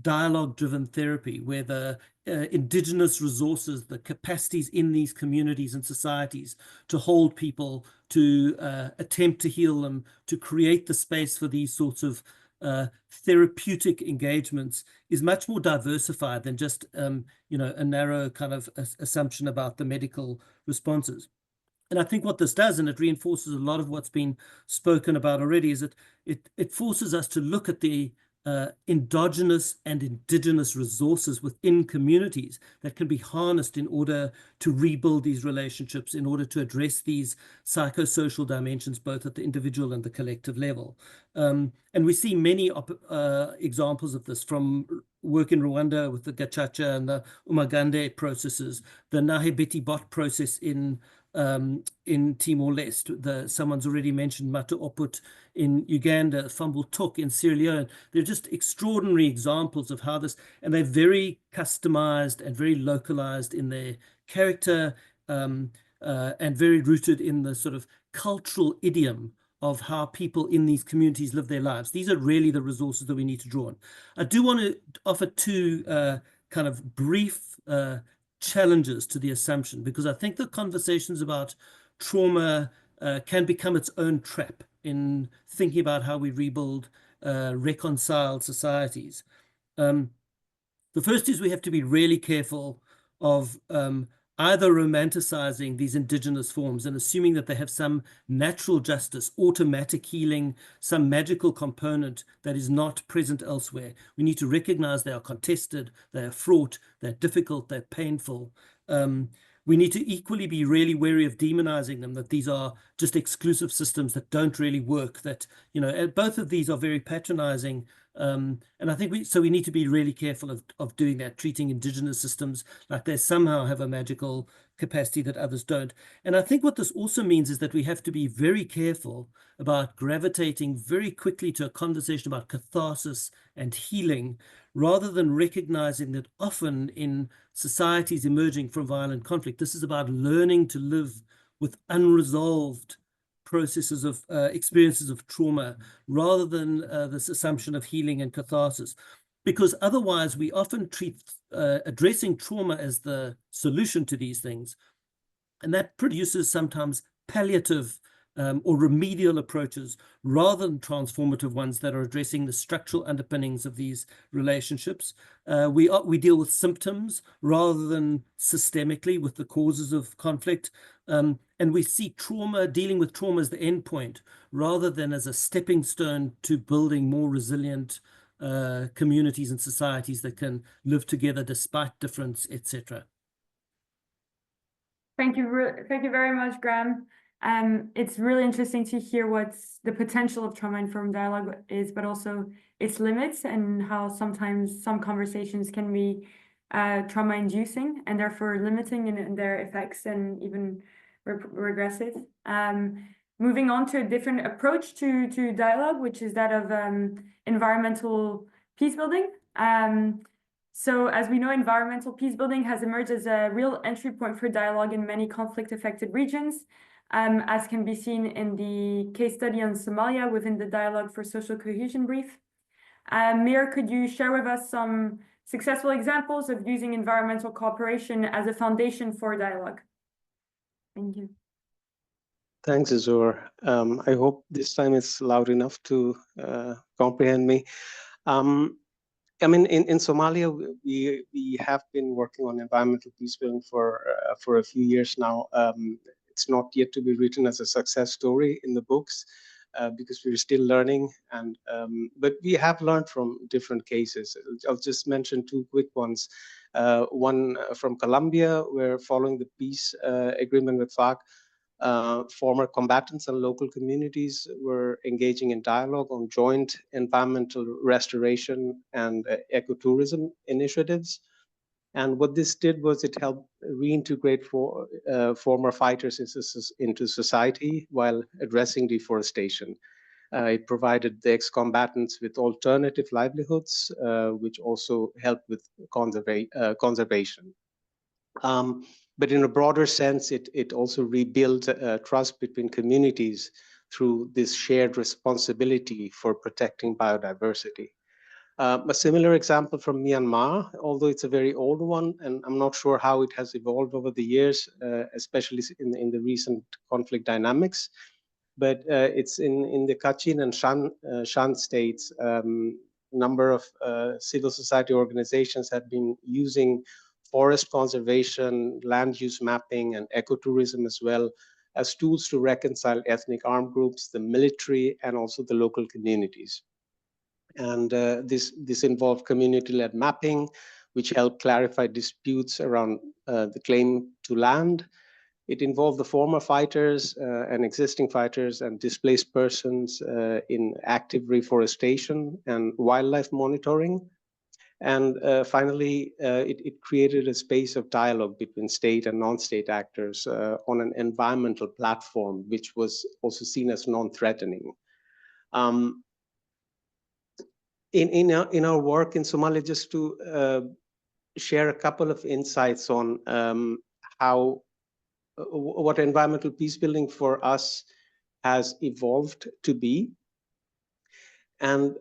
dialogue-driven therapy, where the indigenous resources, the capacities in these communities and societies to hold people, to attempt to heal them, to create the space for these sorts of therapeutic engagements is much more diversified than just a narrow kind of assumption about the medical responses. And I think what this does, and it reinforces a lot of what's been spoken about already, is that it forces us to look at the endogenous and indigenous resources within communities that can be harnessed in order to rebuild these relationships, in order to address these psychosocial dimensions, both at the individual and the collective level. And we see many examples of this from work in Rwanda with the Gacaca and the Umagande processes, the Nahebeti Bot process in in Timor-Leste. Someone's already mentioned Matu Oput in Uganda, Fumble Tuk in Sierra Leone. They're just extraordinary examples of how this, and they're very customized and very localized in their character, and very rooted in the sort of cultural idiom of how people in these communities live their lives. These are really the resources that we need to draw on. I do want to offer two kind of brief challenges to the assumption, because I think the conversations about trauma can become its own trap in thinking about how we rebuild reconciled societies. The first is we have to be really careful of either romanticizing these indigenous forms and assuming that they have some natural justice, automatic healing, some magical component that is not present elsewhere. We need to recognize they are contested, they are fraught, they're difficult, they're painful. We need to equally be really wary of demonizing them, that these are just exclusive systems that don't really work, that, you know, both of these are very patronizing. And I think we need to be really careful of doing that, treating indigenous systems like they somehow have a magical capacity that others don't. And I think what this also means is that we have to be very careful about gravitating very quickly to a conversation about catharsis and healing, rather than recognizing that often in societies emerging from violent conflict, this is about learning to live with unresolved processes of experiences of trauma, rather than this assumption of healing and catharsis. Because otherwise we often treat addressing trauma as the solution to these things, and that produces sometimes palliative or remedial approaches rather than transformative ones that are addressing the structural underpinnings of these relationships. We deal with symptoms rather than systemically with the causes of conflict. And we see trauma, dealing with trauma as the end point rather than as a stepping stone to building more resilient communities and societies that can live together despite difference, etc. Thank you very much, Graham. It's really interesting to hear what the potential of trauma-informed dialogue is, but also its limits, and how sometimes some conversations can be trauma-inducing and therefore limiting in their effects and even regressive. Moving on to a different approach to dialogue, which is that of environmental peacebuilding. So as we know, environmental peacebuilding has emerged as a real entry point for dialogue in many conflict-affected regions, as can be seen in the case study on Somalia within the Dialogue for Social Cohesion brief. Mir, could you share with us some successful examples of using environmental cooperation as a foundation for dialogue? Thank you. Thanks, Azur. I hope this time it's loud enough to comprehend me. I mean, in Somalia, we have been working on environmental peacebuilding for a few years now. It's not yet to be written as a success story in the books because we're still learning, but we have learned from different cases. I'll just mention two quick ones. One from Colombia, where following the peace agreement with FARC, former combatants and local communities were engaging in dialogue on joint environmental restoration and ecotourism initiatives. And what this did was it helped reintegrate former fighters into society while addressing deforestation. It provided the ex-combatants with alternative livelihoods, which also helped with conservation. But in a broader sense, it also rebuilt trust between communities through this shared responsibility for protecting biodiversity. A similar example from Myanmar, although it's a very old one, and I'm not sure how it has evolved over the years, especially in the recent conflict dynamics, but it's in the Kachin and Shan states. Number of civil society organizations have been using forest conservation, land use mapping, and ecotourism as well as tools to reconcile ethnic armed groups, the military, and also the local communities. And this involved community-led mapping, which helped clarify disputes around the claim to land. It involved the former fighters and existing fighters and displaced persons in active reforestation and wildlife monitoring. And finally, it created a space of dialogue between state and non-state actors on an environmental platform, which was also seen as non-threatening. In our work in Somalia, just to share a couple of insights on how what environmental peace building for us has evolved to be. And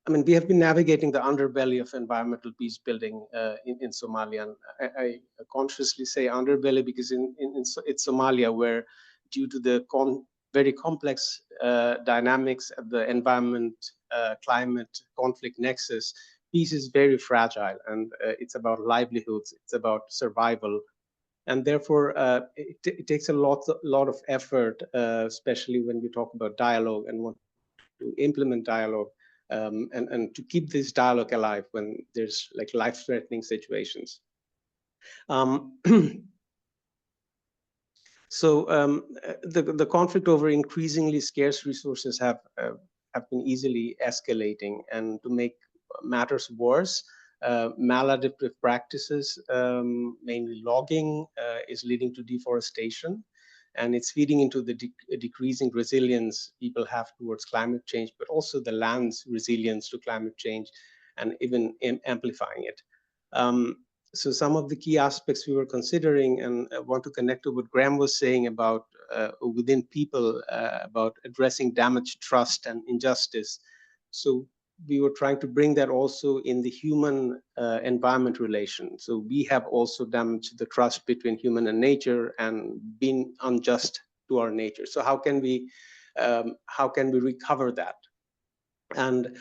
I mean, we have been navigating the underbelly of environmental peace building in Somalia. And I consciously say underbelly because it's Somalia, where due to the very complex dynamics of the environment, climate, conflict nexus, peace is very fragile, and it's about livelihoods, it's about survival. And therefore, it takes a lot of effort, especially when we talk about dialogue and want to implement dialogue, and to keep this dialogue alive when there's like life-threatening situations. So the conflict over increasingly scarce resources have been easily escalating, and to make matters worse, maladaptive practices, mainly logging, is leading to deforestation, and it's feeding into the decreasing resilience people have towards climate change, but also the land's resilience to climate change, and even amplifying it. So some of the key aspects we were considering, and I want to connect to what Graham was saying about within people, about addressing damaged trust and injustice. So we were trying to bring that also in the human environment relation. So we have also damaged the trust between human and nature and been unjust to our nature. So how can we recover that? And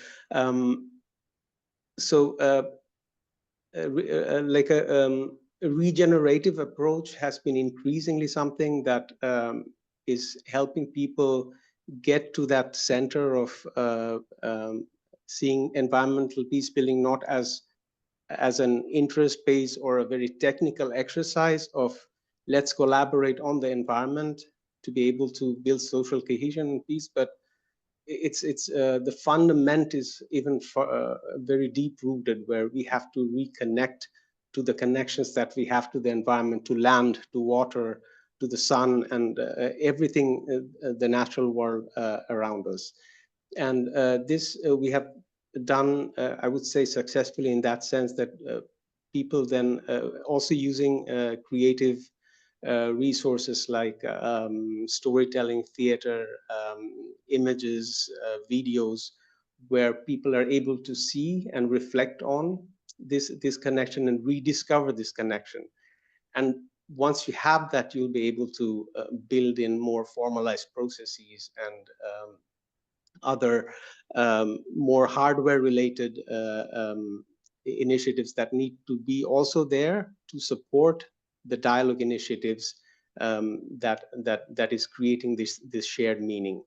like a regenerative approach has been increasingly something that is helping people get to that center of seeing environmental peace building not as an interest-based or a very technical exercise of let's collaborate on the environment to be able to build social cohesion and peace, but it's the fundament is even very deep-rooted, where we have to reconnect to the connections that we have to the environment, to land, to water, to the sun, and everything, the natural world around us. And this we have done, I would say, successfully in that sense that people then also using creative resources like storytelling, theater, images, videos, where people are able to see and reflect on this connection and rediscover this connection. And once you have that, you'll be able to build in more formalized processes and other more hardware-related initiatives that need to be also there to support the dialogue initiatives that is creating this shared meaning.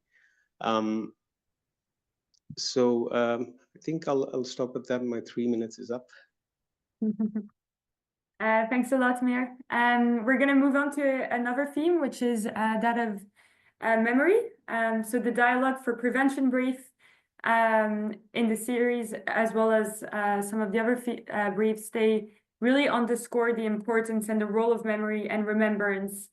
So I think I'll stop at that. My 3 minutes is up. Thanks a lot, Mir. We're going to move on to another theme, which is that of memory. So the dialogue for prevention brief in the series, as well as some of the other briefs, they really underscore the importance and the role of memory and remembrance.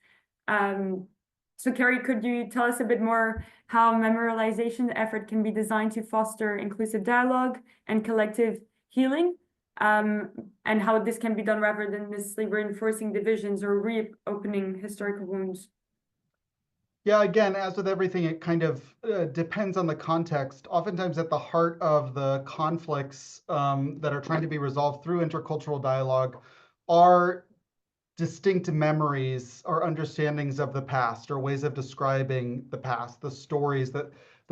So Carrie, could you tell us a bit more how memorialization effort can be designed to foster inclusive dialogue and collective healing, and how this can be done rather than necessarily reinforcing divisions or reopening historical wounds? Yeah, again, as with everything, it kind of depends on the context. Oftentimes at the heart of the conflicts that are trying to be resolved through intercultural dialogue are distinct memories or understandings of the past, or ways of describing the past, the stories that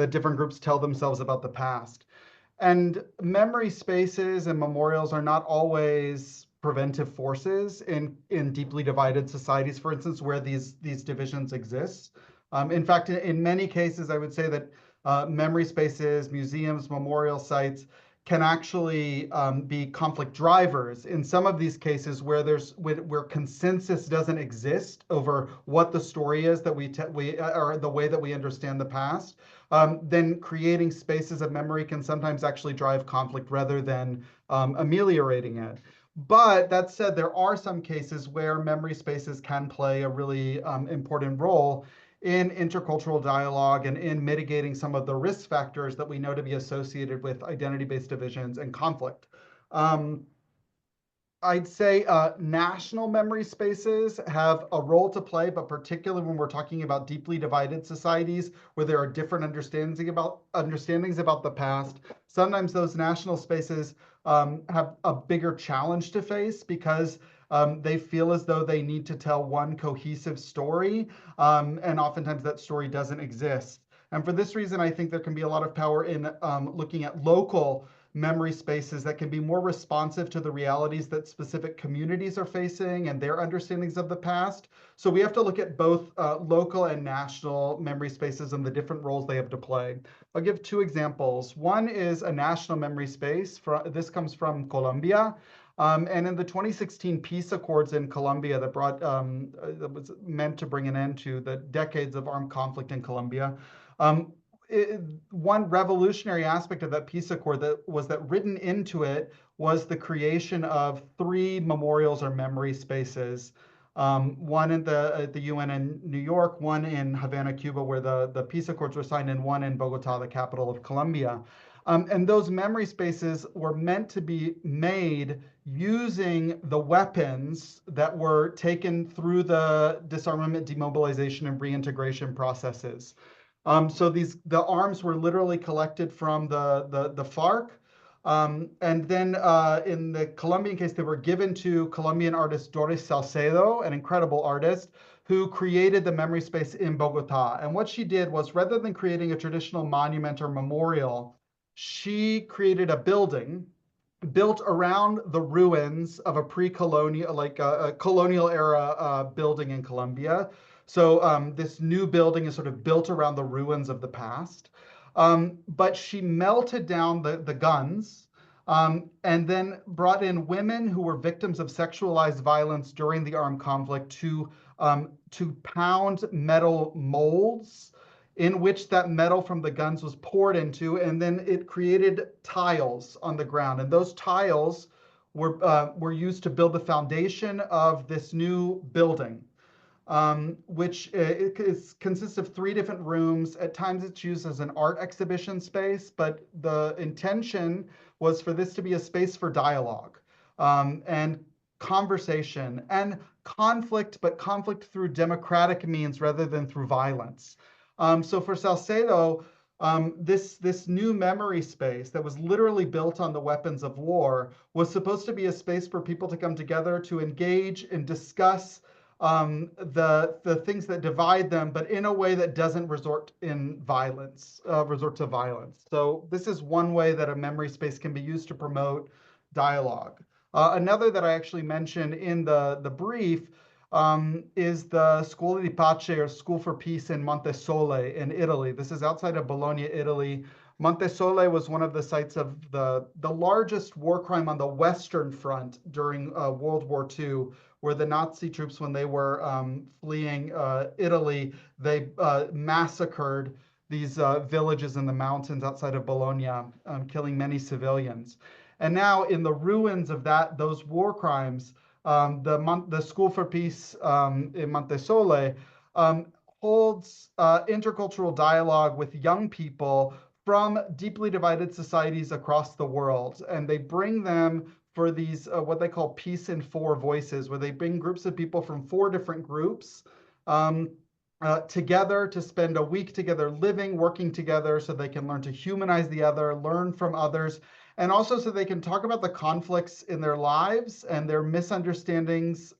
different groups tell themselves about the past. And memory spaces and memorials are not always preventive forces in deeply divided societies, for instance, where these divisions exist. In fact, in many cases, I would say that memory spaces, museums, memorial sites can actually be conflict drivers in some of these cases where where consensus doesn't exist over what the story is that or the way that we understand the past. then creating spaces of memory can sometimes actually drive conflict rather than ameliorating it. But that said, there are some cases where memory spaces can play a really important role in intercultural dialogue and in mitigating some of the risk factors that we know to be associated with identity-based divisions and conflict. I'd say national memory spaces have a role to play, but particularly when we're talking about deeply divided societies where there are different understandings about the past, sometimes those national spaces have a bigger challenge to face because they feel as though they need to tell one cohesive story, and oftentimes that story doesn't exist. And for this reason, I think there can be a lot of power in looking at local memory spaces that can be more responsive to the realities that specific communities are facing and their understandings of the past. So we have to look at both local and national memory spaces and the different roles they have to play. I'll give two examples. One is a national memory space. This comes from Colombia. And in the 2016 peace accords in Colombia that was meant to bring an end to the decades of armed conflict in Colombia, one revolutionary aspect of that peace accord was that written into it was the creation of 3 memorials or memory spaces. One at the UN in New York, one in Havana, Cuba, where the peace accords were signed, and one in Bogota, the capital of Colombia. And those memory spaces were meant to be made using the weapons that were taken through the disarmament, demobilization, and reintegration processes. So the arms were literally collected from the FARC. And then in the Colombian case, they were given to Colombian artist Doris Salcedo, an incredible artist, who created the memory space in Bogota. And what she did was, rather than creating a traditional monument or memorial, she created a building built around the ruins of a pre-colonial, like a colonial era building in Colombia. So this new building is sort of built around the ruins of the past. But she melted down the guns and then brought in women who were victims of sexualized violence during the armed conflict to pound metal molds in which that metal from the guns was poured into, and then it created tiles on the ground. And those tiles were used to build the foundation of this new building, which consists of 3 different rooms. At times it's used as an art exhibition space, but the intention was for this to be a space for dialogue and conversation and conflict, but conflict through democratic means rather than through violence. So for Salcedo, this new memory space that was literally built on the weapons of war was supposed to be a space for people to come together to engage and discuss the things that divide them, but in a way that doesn't resort to violence. So this is one way that a memory space can be used to promote dialogue. Another that I actually mentioned in the brief is the Scuola di Pace, or School for Peace, in Montesole in Italy. This is outside of Bologna, Italy. Montesole was one of the sites of the largest war crime on the Western Front during World War II, where the Nazi troops, when they were fleeing Italy, they massacred these villages in the mountains outside of Bologna, killing many civilians. And now in the ruins of those war crimes, the School for Peace in Montesole holds intercultural dialogue with young people from deeply divided societies across the world. And they bring them for these, what they call Peace in 4 Voices, where they bring groups of people from 4 different groups together to spend a week together living, working together, so they can learn to humanize the other, learn from others, and also so they can talk about the conflicts in their lives and their misunderstandings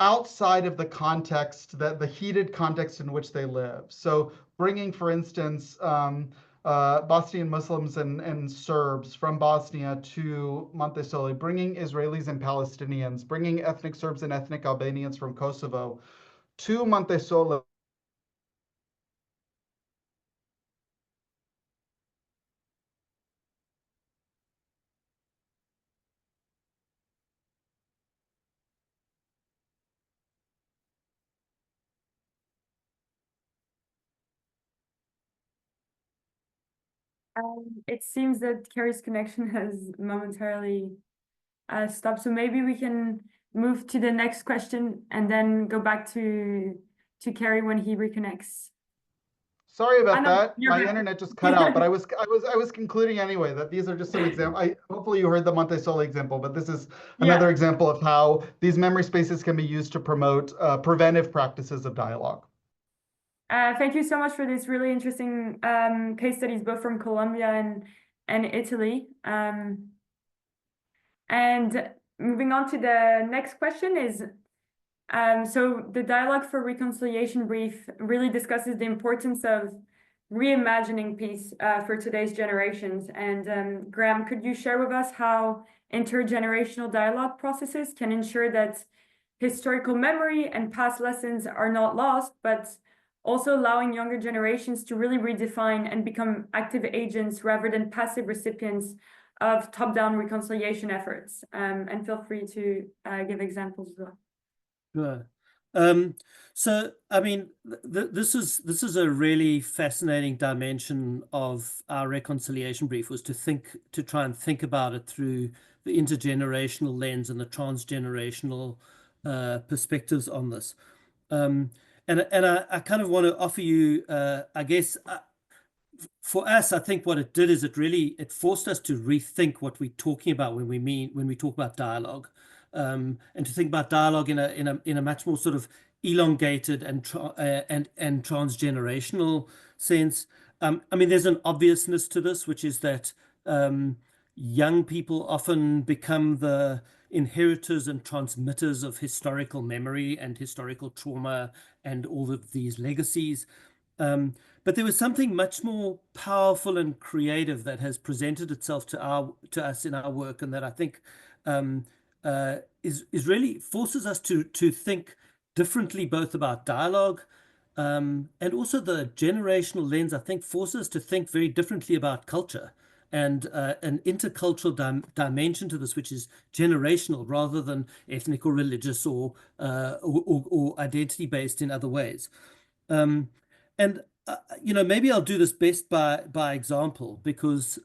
outside of the context, the heated context in which they live. So bringing, for instance, Bosnian Muslims and Serbs from Bosnia to Montesole, bringing Israelis and Palestinians, bringing ethnic Serbs and ethnic Albanians from Kosovo to Montesole. It seems that Carrie's connection has momentarily stopped, so maybe we can move to the next question and then go back to Carrie when he reconnects. Sorry about know, that. you're My back. internet just cut out, but I was concluding anyway that these are just some examples. Hopefully you heard the Montessori example, but this is another example of how these memory spaces can be used to promote preventive practices of dialogue. Thank you so much for this really interesting case studies, both from Colombia and Italy. And moving on to the next question is, so the Dialogue for Reconciliation brief really discusses the importance of reimagining peace for today's generations. And Graham, could you share with us how intergenerational dialogue processes can ensure that historical memory and past lessons are not lost, but also allowing younger generations to really redefine and become active agents rather than passive recipients of top-down reconciliation efforts? And feel free to give examples as well. Sure. So, I mean, this is a really fascinating dimension of our reconciliation brief, was to try and think about it through the intergenerational lens and the transgenerational perspectives on this. And I kind of want to offer you, I guess, for us, I think what it did is it forced us to rethink what we're talking about when we talk about dialogue. And to think about dialogue in a much more sort of elongated and transgenerational sense. I mean, there's an obviousness to this, which is that young people often become the inheritors and transmitters of historical memory and historical trauma and all of these legacies. But there was something much more powerful and creative that has presented itself to us in our work, and that I think is really forces us to think differently, both about dialogue and also the generational lens. I think forces us to think very differently about culture and an intercultural dimension to this, which is generational rather than ethnic or religious or identity based in other ways. And maybe I'll do this best by example, because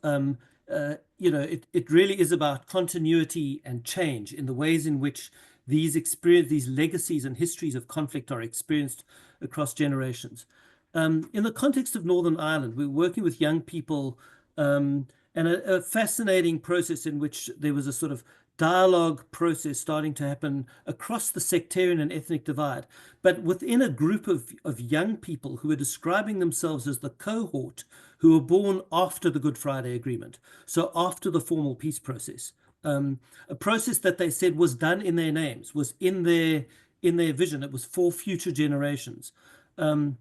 it really is about continuity and change in the ways in which these legacies and histories of conflict are experienced across generations. In the context of Northern Ireland, we're working with young people, and a fascinating process in which there was a sort of dialogue process starting to happen across the sectarian and ethnic divide, but within a group of young people who were describing themselves as the cohort who were born after the Good Friday Agreement, so after the formal peace process, a process that they said was done in their names, was in their vision. It was for future generations. And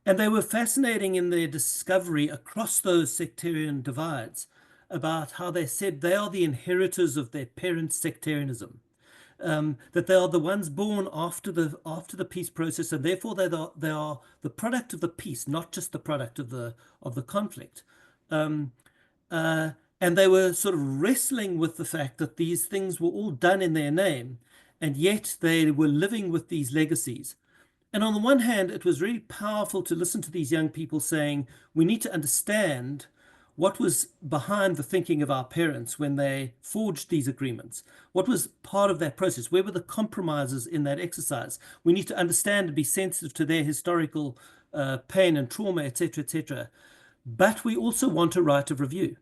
they were fascinating in their discovery across those sectarian divides about how they said they are the inheritors of their parents' sectarianism, that they are the ones born after the peace process, and therefore they are the product of the peace, not just the product of the conflict. And they were sort of wrestling with the fact that these things were all done in their name, and yet they were living with these legacies. And on the one hand, it was really powerful to listen to these young people saying, we need to understand what was behind the thinking of our parents when they forged these agreements. What was part of that process? Where were the compromises in that exercise? We need to understand and be sensitive to their historical pain and trauma, etc., etc. But we also want a right of review,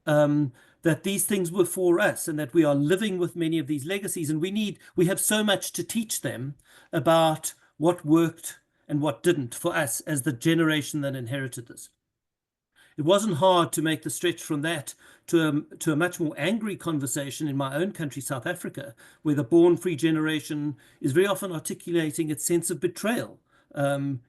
that these things were for us and that we are living with many of these legacies. And we have so much to teach them about what worked and what didn't for us as the generation that inherited this. It wasn't hard to make the stretch from that to a much more angry conversation in my own country, South Africa, where the born free generation is very often articulating its sense of betrayal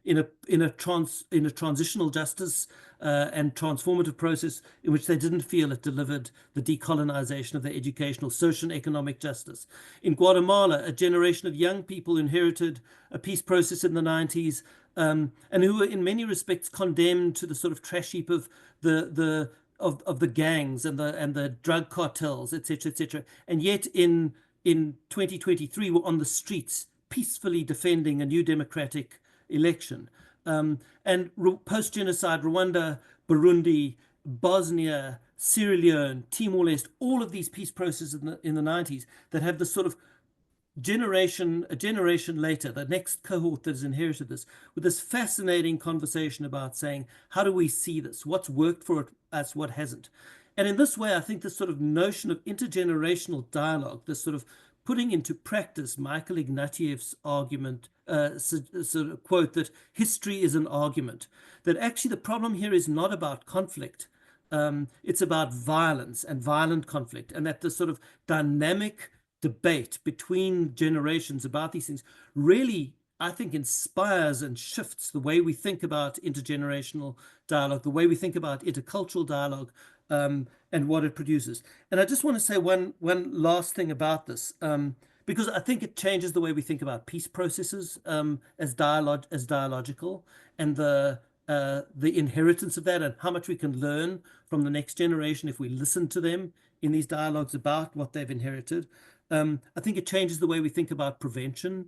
in a transitional justice and transformative process in which they didn't feel it delivered the decolonization of their educational, social, and economic justice. In Guatemala, a generation of young people inherited a peace process in the 90s, and who were in many respects condemned to the sort of trash heap of the gangs and the drug cartels, etc., etc. And yet in 2023 were on the streets peacefully defending a new democratic election. And post-genocide Rwanda, Burundi, Bosnia, Sierra Leone, Timor-Leste, all of these peace processes in the 90s that have this sort of a generation later, the next cohort that has inherited this, with this fascinating conversation about saying, how do we see this? What's worked for us, what hasn't? And in this way, I think this sort of notion of intergenerational dialogue, this sort of putting into practice Michael Ignatieff's argument, sort of quote that history is an argument, that actually the problem here is not about conflict. It's about violence and violent conflict, and that the sort of dynamic debate between generations about these things really, I think, inspires and shifts the way we think about intergenerational dialogue, the way we think about intercultural dialogue, and what it produces. And I just want to say one last thing about this, because I think it changes the way we think about peace processes as dialogical, and the inheritance of that, and how much we can learn from the next generation if we listen to them in these dialogues about what they've inherited. I think it changes the way we think about prevention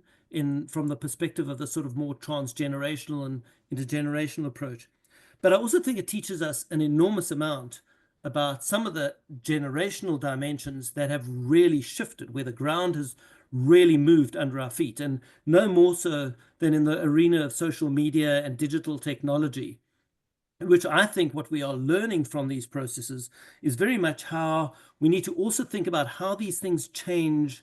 from the perspective of the sort of more transgenerational and intergenerational approach. But I also think it teaches us an enormous amount about some of the generational dimensions that have really shifted, where the ground has really moved under our feet, and no more so than in the arena of social media and digital technology, which I think what we are learning from these processes is very much how we need to also think about how these things change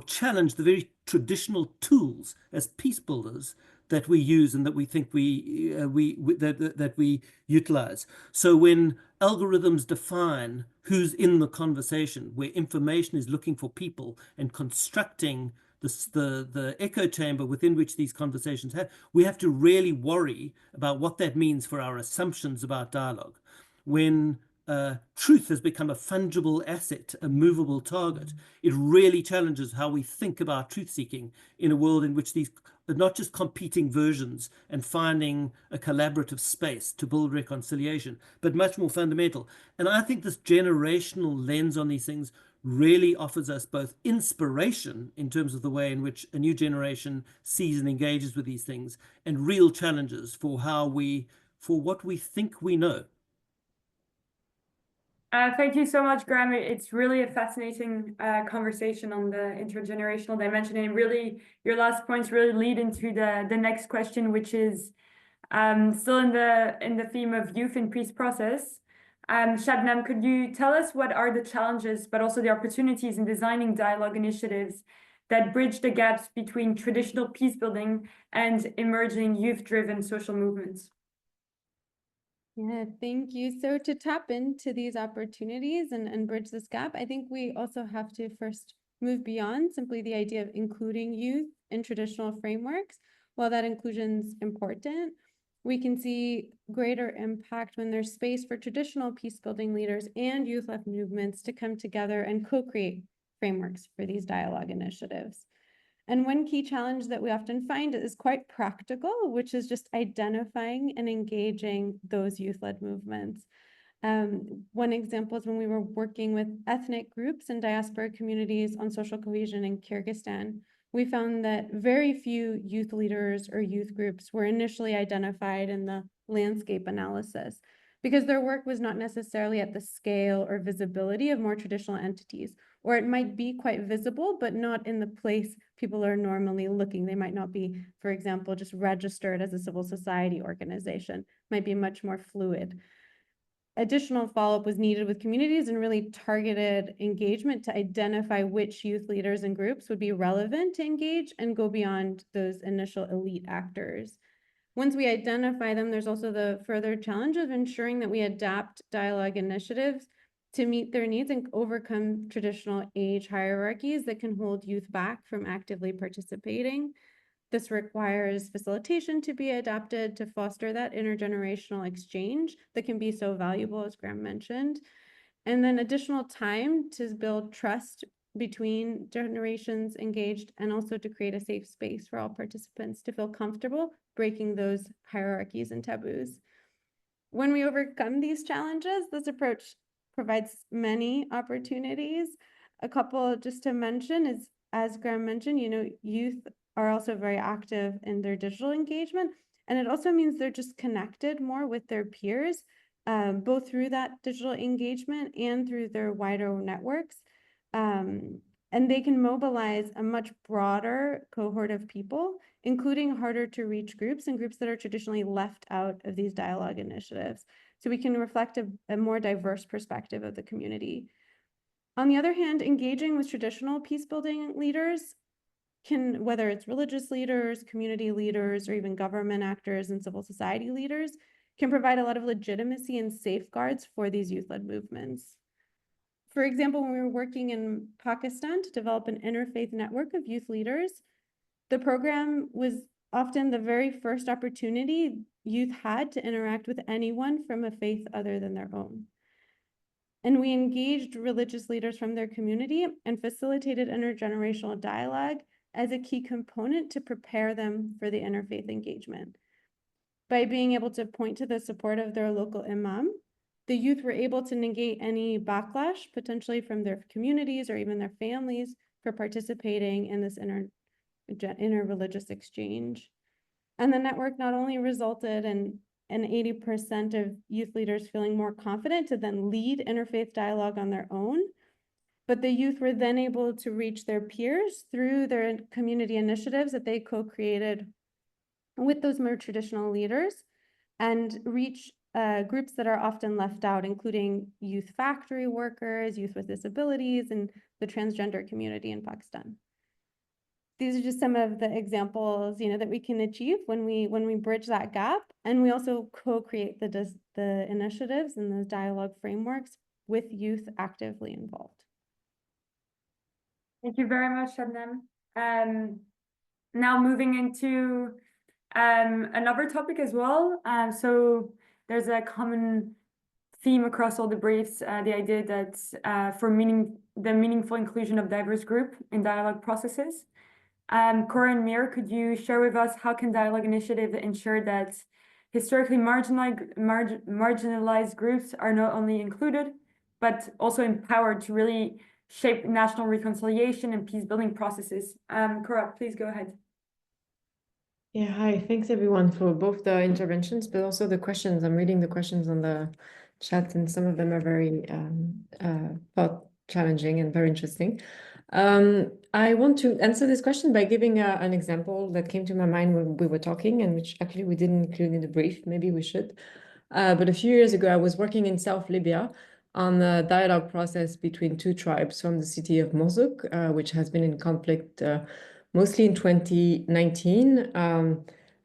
challenge the very traditional tools as peace builders that we use and that we think that we utilize. So when algorithms define who's in the conversation, where information is looking for people and constructing the echo chamber within which these conversations have, we have to really worry about what that means for our assumptions about dialogue. When truth has become a fungible asset, a movable target, it really challenges how we think about truth-seeking in a world in which these are not just competing versions and finding a collaborative space to build reconciliation, but much more fundamental. And I think this generational lens on these things really offers us both inspiration in terms of the way in which a new generation sees and engages with these things, and real challenges for what we think we know. Thank you so much, Graham. It's really a fascinating conversation on the intergenerational dimension, and really your last points really lead into the next question, which is still in the theme of youth and peace process. Shabnam, could you tell us what are the challenges, but also the opportunities in designing dialogue initiatives that bridge the gaps between traditional peace building and emerging youth-driven social movements? Yeah, thank you. So to tap into these opportunities and bridge this gap, I think we also have to first move beyond simply the idea of including youth in traditional frameworks. While that inclusion's important, we can see greater impact when there's space for traditional peace-building leaders and youth-led movements to come together and co-create frameworks for these dialogue initiatives. And one key challenge that we often find is quite practical, which is just identifying and engaging those youth-led movements. One example is when we were working with ethnic groups and diaspora communities on social cohesion in Kyrgyzstan, we found that very few youth leaders or youth groups were initially identified in the landscape analysis because their work was not necessarily at the scale or visibility of more traditional entities, or it might be quite visible, but not in the place people are normally looking. They might not be, for example, just registered as a civil society organization, might be much more fluid. Additional follow-up was needed with communities and really targeted engagement to identify which youth leaders and groups would be relevant to engage and go beyond those initial elite actors. Once we identify them, there's also the further challenge of ensuring that we adapt dialogue initiatives to meet their needs and overcome traditional age hierarchies that can hold youth back from actively participating. This requires facilitation to be adapted to foster that intergenerational exchange that can be so valuable, as Graham mentioned, and then additional time to build trust between generations engaged, and also to create a safe space for all participants to feel comfortable breaking those hierarchies and taboos. When we overcome these challenges, this approach provides many opportunities. A couple just to mention is, as Graham mentioned, youth are also very active in their digital engagement, and it also means they're just connected more with their peers. both through that digital engagement and through their wider networks. And they can mobilize a much broader cohort of people, including harder to reach groups and groups that are traditionally left out of these dialogue initiatives. So we can reflect a more diverse perspective of the community. On the other hand, engaging with traditional peace-building leaders can, whether it's religious leaders, community leaders, or even government actors and civil society leaders, can provide a lot of legitimacy and safeguards for these youth-led movements. For example, when we were working in Pakistan to develop an interfaith network of youth leaders, the program was often the very first opportunity youth had to interact with anyone from a faith other than their own. And we engaged religious leaders from their community and facilitated intergenerational dialogue as a key component to prepare them for the interfaith engagement. By being able to point to the support of their local imam, the youth were able to negate any backlash, potentially from their communities or even their families, for participating in this inter-religious exchange. And the network not only resulted in 80% of youth leaders feeling more confident to then lead interfaith dialogue on their own, but the youth were then able to reach their peers through their community initiatives that they co-created with those more traditional leaders and reach groups that are often left out, including youth factory workers, youth with disabilities, and the transgender community in Pakistan. These are just some of the examples, that we can achieve when we bridge that gap, and we also co-create the initiatives and those dialogue frameworks with youth actively involved. Thank you very much, Shabnam. Now moving into another topic as well. So there's a common theme across all the briefs, the idea that for the meaningful inclusion of diverse group in dialogue processes. Cora and Mir, could you share with us how can dialogue initiatives ensure that historically marginalized groups are not only included, but also empowered to really shape national reconciliation and peace-building processes? Cora, please go ahead. Yeah, hi. Thanks everyone for both the interventions, but also the questions. I'm reading the questions on the chat, and some of them are very thought challenging and very interesting. I want to answer this question by giving an example that came to my mind when we were talking, and which actually we didn't include in the brief. Maybe we should. But a few years ago, I was working in South Libya on a dialogue process between two tribes from the city of Mosul, which has been in conflict mostly in 2019,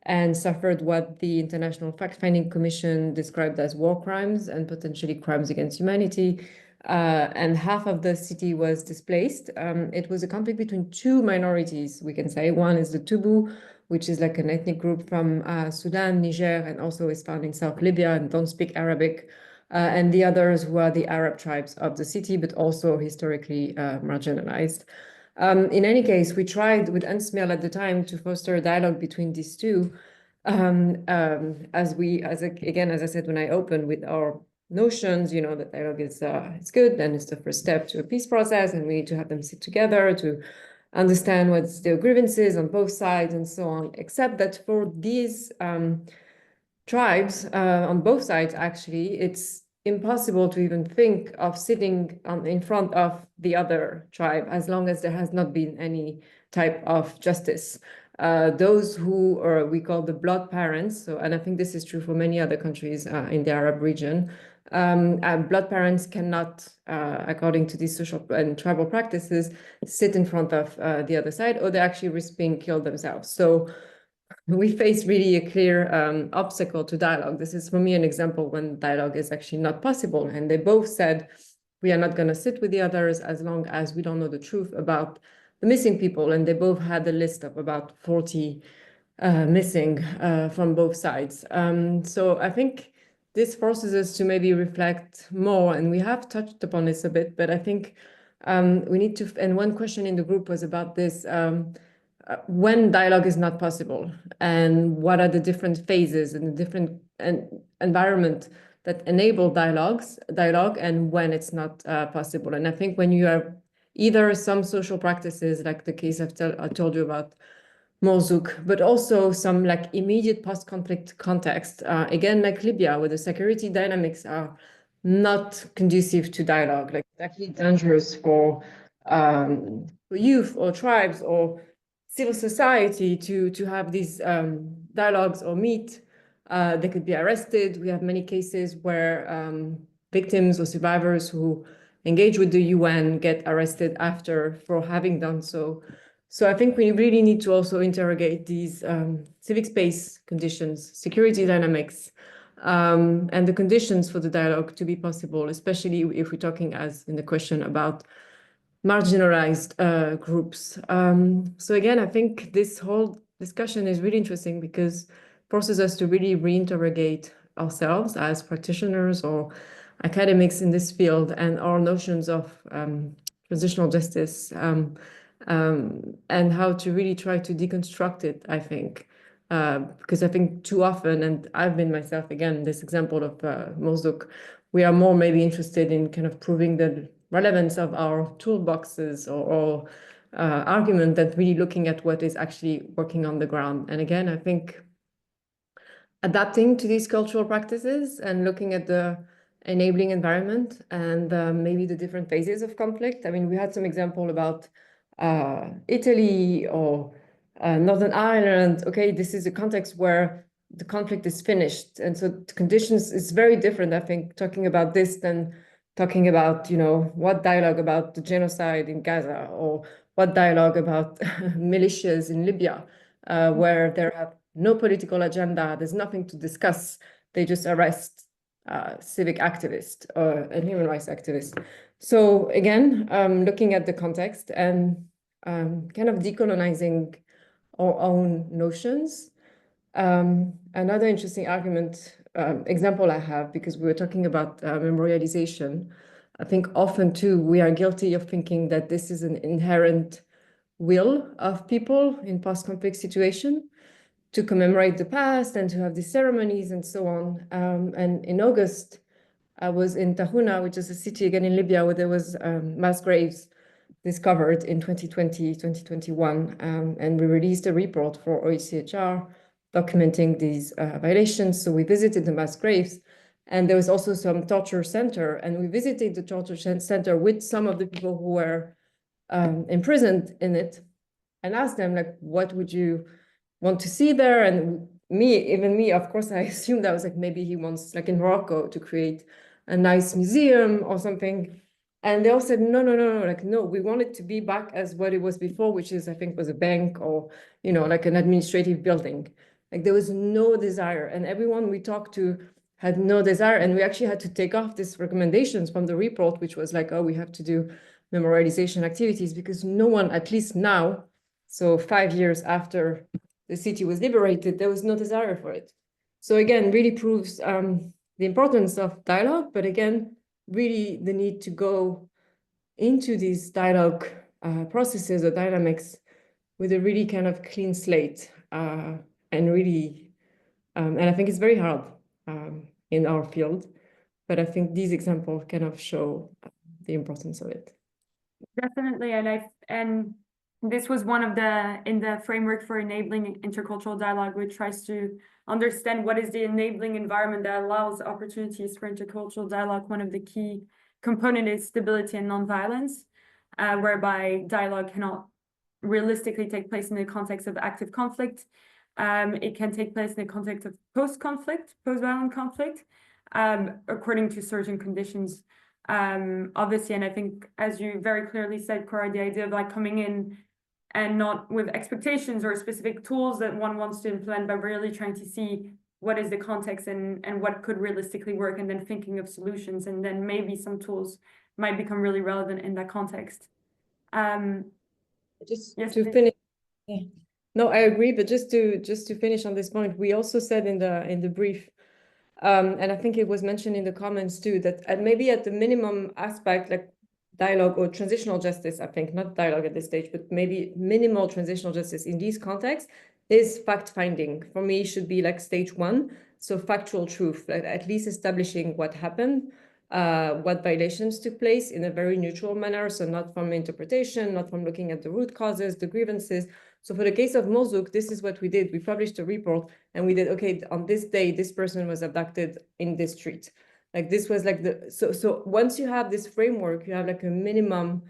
and suffered what the International Fact-Finding Commission described as war crimes and potentially crimes against humanity. And half of the city was displaced. It was a conflict between two minorities, we can say. One is the Tubu, which is like an ethnic group from Sudan, Niger, and also is found in South Libya and don't speak Arabic. And the others who are the Arab tribes of the city, but also historically marginalized. In any case, we tried with UNSMIL at the time to foster a dialogue between these two. Again, as I said, when I opened with our notions, that dialogue is good and it's the first step to a peace process, and we need to have them sit together to understand what's their grievances on both sides and so on, except that for these tribes on both sides, actually, it's impossible to even think of sitting in front of the other tribe as long as there has not been any type of justice. Those who are, we call the blood parents, and I think this is true for many other countries in the Arab region, blood parents cannot, according to these social and tribal practices, sit in front of the other side, or they actually risk being killed themselves. So we face really a clear obstacle to dialogue. This is, for me, an example when dialogue is actually not possible. And they both said, we are not going to sit with the others as long as we don't know the truth about the missing people. And they both had a list of about 40 missing from both sides. So I think this forces us to maybe reflect more. And we have touched upon this a bit, but I think we need to, and one question in the group was about this, when dialogue is not possible, and what are the different phases and the different environment that enable dialogue, and when it's not possible. And I think when you are either some social practices, like the case I told you about Mosul, but also some like immediate post-conflict context. Again, like Libya, where the security dynamics are not conducive to dialogue, like it's actually dangerous for youth or tribes or civil society to have these dialogues or meet. They could be arrested. We have many cases where victims or survivors who engage with the UN get arrested after for having done so. So I think we really need to also interrogate these civic space conditions, security dynamics, and the conditions for the dialogue to be possible, especially if we're talking, as in the question, about marginalized groups. So again, I think this whole discussion is really interesting because it forces us to really reinterrogate ourselves as practitioners or academics in this field and our notions of transitional justice and how to really try to deconstruct it, I think. Because I think too often, and I've been myself, again, this example of Mozduk, we are more maybe interested in kind of proving the relevance of our toolboxes or argument than really looking at what is actually working on the ground. And again, I think adapting to these cultural practices and looking at the enabling environment and maybe the different phases of conflict. I mean, we had some example about Italy or Northern Ireland. Okay, this is a context where the conflict is finished. And so the conditions is very different, I think, talking about this than talking about, you know, what dialogue about the genocide in Gaza or what dialogue about militias in Libya, where there have no political agenda, there's nothing to discuss. They just arrest civic activists and human rights activists. So again, looking at the context and kind of decolonizing our own notions. Another interesting argument, example I have, because we were talking about memorialization, I think often too, we are guilty of thinking that this is an inherent will of people in post-conflict situation to commemorate the past and to have these ceremonies and so on. And in August, I was in Tahuna, which is a city again in Libya where there was mass graves discovered in 2020, 2021. And we released a report for OHCHR documenting these violations. So we visited the mass graves and there was also some torture center. And we visited the torture center with some of the people who were imprisoned in it and asked them, like, what would you want to see there? And even me, of course, I assumed that was like, maybe he wants, like in Morocco, to create a nice museum or something. And they all said, no, like, no, we want it to be back as what it was before, which is, I think, was a bank or, you know, like an administrative building. Like there was no desire. And everyone we talked to had no desire. And we actually had to take off these recommendations from the report, which was like, oh, we have to do memorialization activities because no one, at least now, so 5 years after the city was liberated, there was no desire for it. So again, really proves the importance of dialogue, but again, really the need to go into these dialogue processes or dynamics with a really kind of clean slate and really, and I think it's very hard in our field, but I think these examples kind of show the importance of it. Definitely, and this was one of in the framework for enabling intercultural dialogue, which tries to understand what is the enabling environment that allows opportunities for intercultural dialogue. One of the key components is stability and nonviolence, whereby dialogue cannot realistically take place in the context of active conflict. It can take place in the context of post-conflict, post-violent conflict, according to certain conditions. Obviously, and I think, as you very clearly said, Cora, the idea of like coming in and not with expectations or specific tools that one wants to implement, but really trying to see what is the context and what could realistically work, and then thinking of solutions, and then maybe some tools might become really relevant in that context. Just yes, to finish. Yeah. No, I agree, but just to finish on this point, we also said in the brief, and I think it was mentioned in the comments too, that maybe at the minimum aspect, like dialogue or transitional justice, I think, not dialogue at this stage, but maybe minimal transitional justice in these contexts is fact-finding. For me, should be like stage one. So factual truth, like at least establishing what happened what violations took place in a very neutral manner, so not from interpretation, not from looking at the root causes, the grievances. So for the case of Mosul, this is what we did. We published a report and we did, okay, on this day, this person was abducted in this street. Like this was like so once you have this framework, you have like a minimum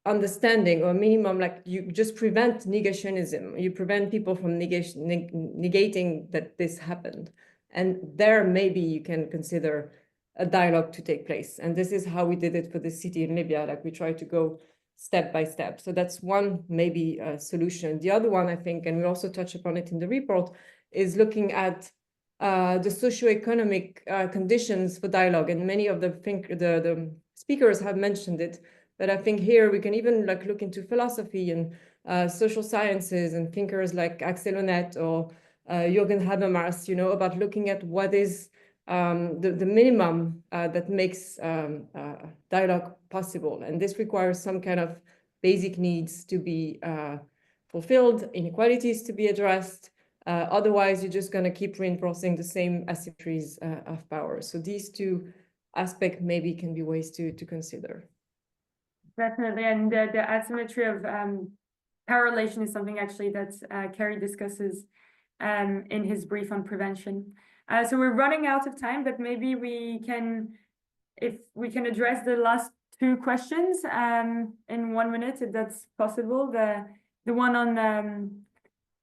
understanding or minimum, like you just prevent negationism. You prevent people from negating that this happened. And there maybe you can consider a dialogue to take place. And this is how we did it for the city in Libya. Like we try to go step by step. So that's one maybe solution. The other one, I think, and we also touch upon it in the report, is looking at the socioeconomic conditions for dialogue. And many of the speakers have mentioned it. But I think here we can even like look into philosophy and social sciences and thinkers like Axel Honneth or Jürgen Habermas, you know, about looking at what is the minimum that makes dialogue possible. And this requires some kind of basic needs to be fulfilled, inequalities to be addressed. Otherwise, you're just going to keep reinforcing the same asymmetries of power. So these two aspects maybe can be ways to consider. Definitely, and the asymmetry of power relation is something actually that Kerry discusses in his brief on prevention. So we're running out of time, but maybe we can, if we can address the last two questions in 1 minute, if that's possible. The one on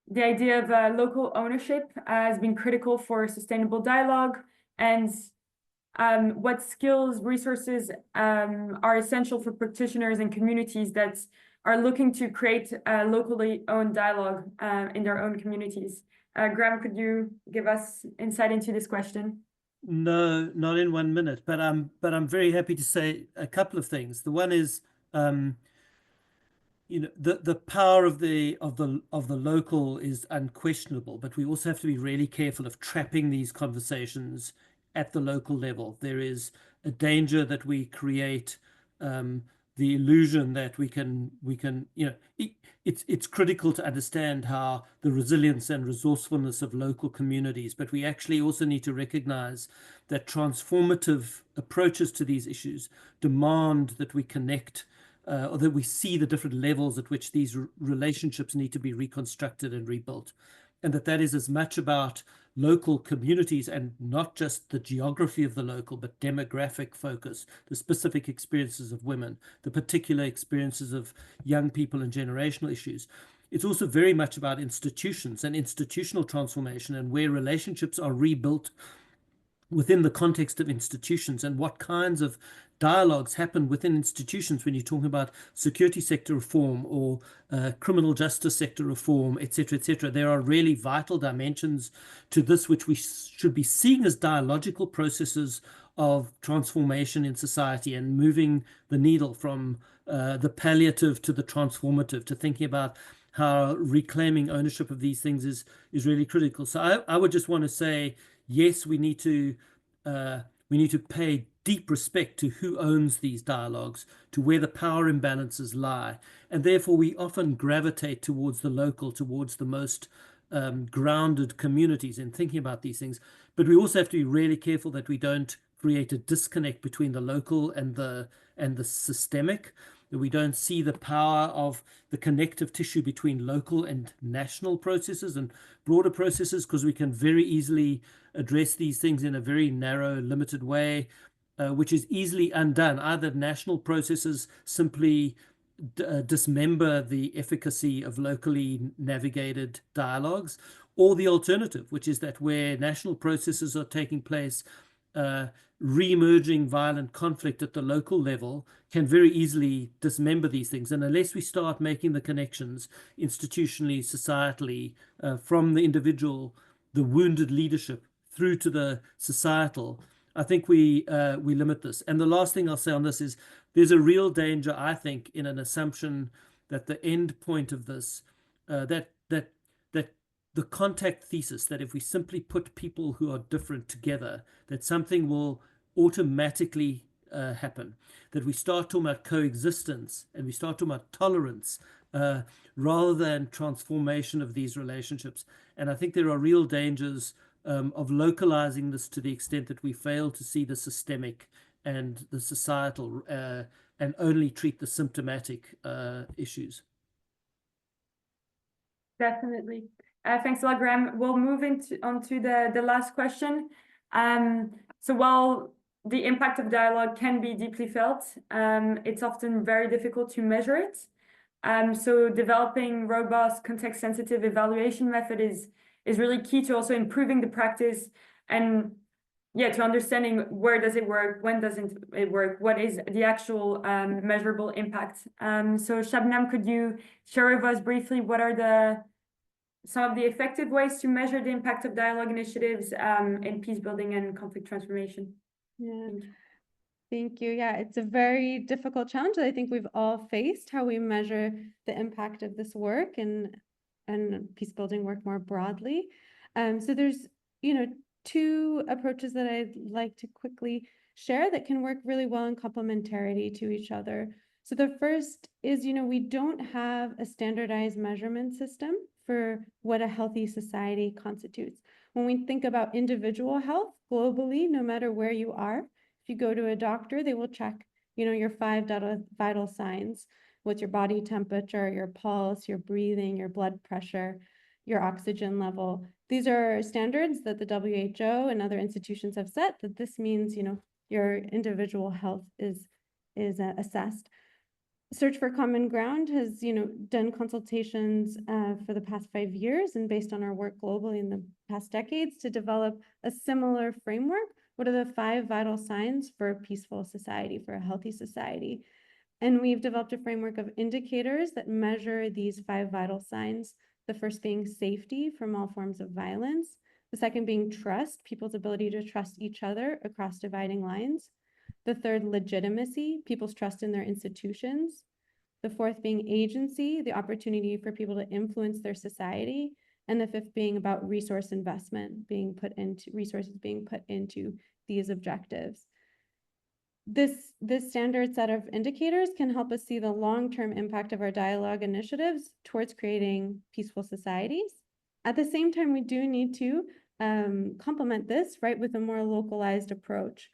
the idea of local ownership has been critical for sustainable dialogue, and what skills, resources are essential for practitioners and communities that are looking to create a locally owned dialogue in their own communities. Graham, could you give us insight into this question? No, not in 1 minute, but I'm very happy to say a couple of things. The one is, you know, the power of the local is unquestionable, but we also have to be really careful of trapping these conversations at the local level. There is a danger that we create the illusion that we can, you know, it's critical to understand how the resilience and resourcefulness of local communities, but we actually also need to recognize that transformative approaches to these issues demand that we connect or that we see the different levels at which these relationships need to be reconstructed and rebuilt. And that is as much about local communities and not just the geography of the local, but demographic focus, the specific experiences of women, the particular experiences of young people and generational issues. It's also very much about institutions and institutional transformation and where relationships are rebuilt within the context of institutions and what kinds of dialogues happen within institutions when you're talking about security sector reform or criminal justice sector reform, etc., etc. There are really vital dimensions to this which we should be seeing as dialogical processes of transformation in society and moving the needle from the palliative to the transformative, to thinking about how reclaiming ownership of these things is really critical. So I would just want to say, yes, we need to pay deep respect to who owns these dialogues, to where the power imbalances lie, and therefore we often gravitate towards the local, towards the most grounded communities in thinking about these things. But we also have to be really careful that we don't create a disconnect between the local and the systemic, that we don't see the power of the connective tissue between local and national processes and broader processes, because we can very easily address these things in a very narrow, limited way, which is easily undone. Either national processes simply dismember the efficacy of locally navigated dialogues, or the alternative, which is that where national processes are taking place, re-emerging violent conflict at the local level can very easily dismember these things. And unless we start making the connections institutionally, societally, from the individual, the wounded leadership, through to the societal, I think we limit this. And the last thing I'll say on this is there's a real danger, I think, in an assumption that the end point of this, that the contact thesis, that if we simply put people who are different together, that something will automatically happen, that we start talking about coexistence and we start talking about tolerance rather than transformation of these relationships. And I think there are real dangers of localizing this to the extent that we fail to see the systemic and the societal and only treat the symptomatic issues. Definitely. Thanks a lot, Graham. We'll move onto the last question. So while the impact of dialogue can be deeply felt, it's often very difficult to measure it. So developing robust context-sensitive evaluation method is really key to also improving the practice and to understanding where does it work, when doesn't it work, what is the actual measurable impact. So Shabnam, could you share with us briefly what are some of the effective ways to measure the impact of dialogue initiatives in peace building and conflict transformation? Yeah. Thank you. Yeah, it's a very difficult challenge that I think we've all faced, how we measure the impact of this work and peace building work more broadly. So there's, two approaches that I'd like to quickly share that can work really well in complementarity to each other. So the first is, we don't have a standardized measurement system for what a healthy society constitutes. When we think about individual health globally, no matter where you are, if you go to a doctor, they will check, your 5 vital signs. What's your body temperature, your pulse, your breathing, your blood pressure, your oxygen level. These are standards that the WHO and other institutions have set, that this means, your individual health is assessed. Search for Common Ground has, done consultations for the past 5 years and based on our work globally in the past decades to develop a similar framework. What are the 5 vital signs for a peaceful society, for a healthy society? And we've developed a framework of indicators that measure these 5 vital signs. The first being safety from all forms of violence. The second being trust, people's ability to trust each other across dividing lines. The third, legitimacy, people's trust in their institutions. The fourth being agency, the opportunity for people to influence their society. And the fifth being about resource investment, resources being put into these objectives. This standard set of indicators can help us see the long-term impact of our dialogue initiatives towards creating peaceful societies. At the same time, we do need to complement this, with a more localized approach.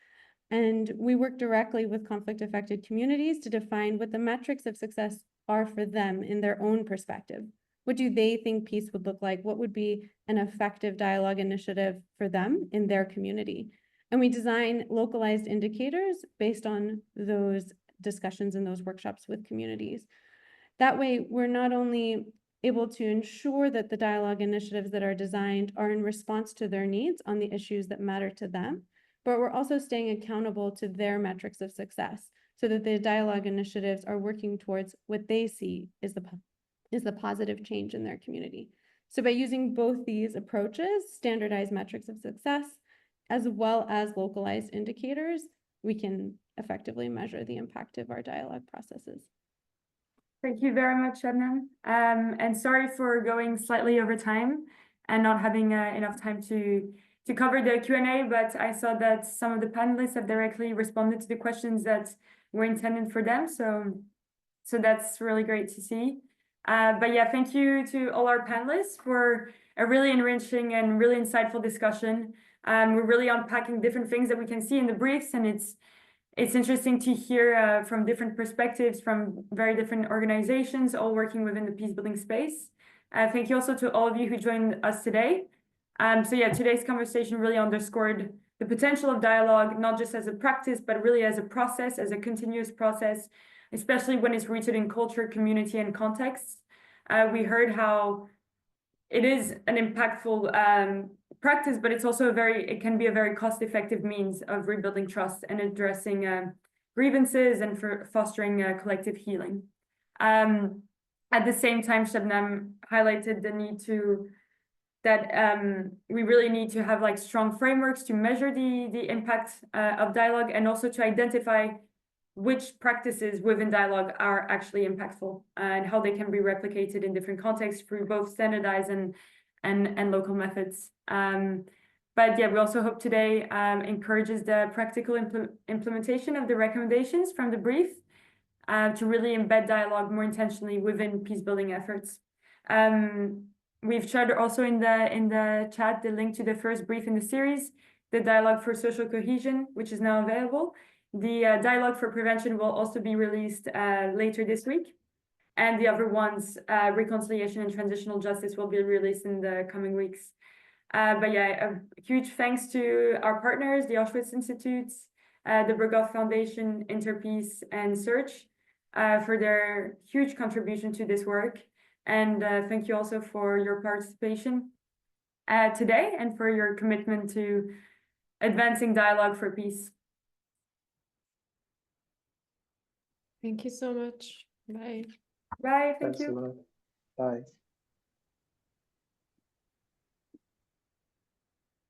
And we work directly with conflict-affected communities to define what the metrics of success are for them in their own perspective. What do they think peace would look like? What would be an effective dialogue initiative for them in their community? And we design localized indicators based on those discussions and those workshops with communities. That way, we're not only able to ensure that the dialogue initiatives that are designed are in response to their needs on the issues that matter to them, but we're also staying accountable to their metrics of success so that the dialogue initiatives are working towards what they see is the positive change in their community. So by using both these approaches, standardized metrics of success, as well as localized indicators, we can effectively measure the impact of our dialogue processes. Thank you very much, Shabnam. And sorry for going slightly over time and not having enough time to cover the Q&A, but I saw that some of the panelists have directly responded to the questions that were intended for them. So that's really great to see. But yeah, thank you to all our panelists for a really enriching and really insightful discussion. We're really unpacking different things that we can see in the briefs, and it's interesting to hear from different perspectives from very different organizations, all working within the peace building space. Thank you also to all of you who joined us today. So yeah, today's conversation really underscored the potential of dialogue, not just as a practice, but really as a process, as a continuous process, especially when it's rooted in culture, community, and context. We heard how it is an impactful practice, but it's also it can be a very cost-effective means of rebuilding trust and addressing grievances and for fostering collective healing. At the same time, Shabnam highlighted the need that we really need to have strong frameworks to measure the impact of dialogue, and also to identify which practices within dialogue are actually impactful and how they can be replicated in different contexts through both standardized and local methods. But yeah, we also hope today encourages the practical implementation of the recommendations from the brief to really embed dialogue more intentionally within peace building efforts. we've shared also in the chat the link to the first brief in the series, the Dialogue for Social Cohesion, which is now available. The Dialogue for Prevention will also be released later this week. And the other ones, Reconciliation and Transitional Justice, will be released in the coming weeks. But yeah, a huge thanks to our partners, the Auschwitz Institute, the Berghof Foundation, Interpeace, and Search for their huge contribution to this work. And thank you also for your participation today and for your commitment to advancing dialogue for peace. Thank you so much. Bye. Bye, thank Thanks a you. lot. Bye.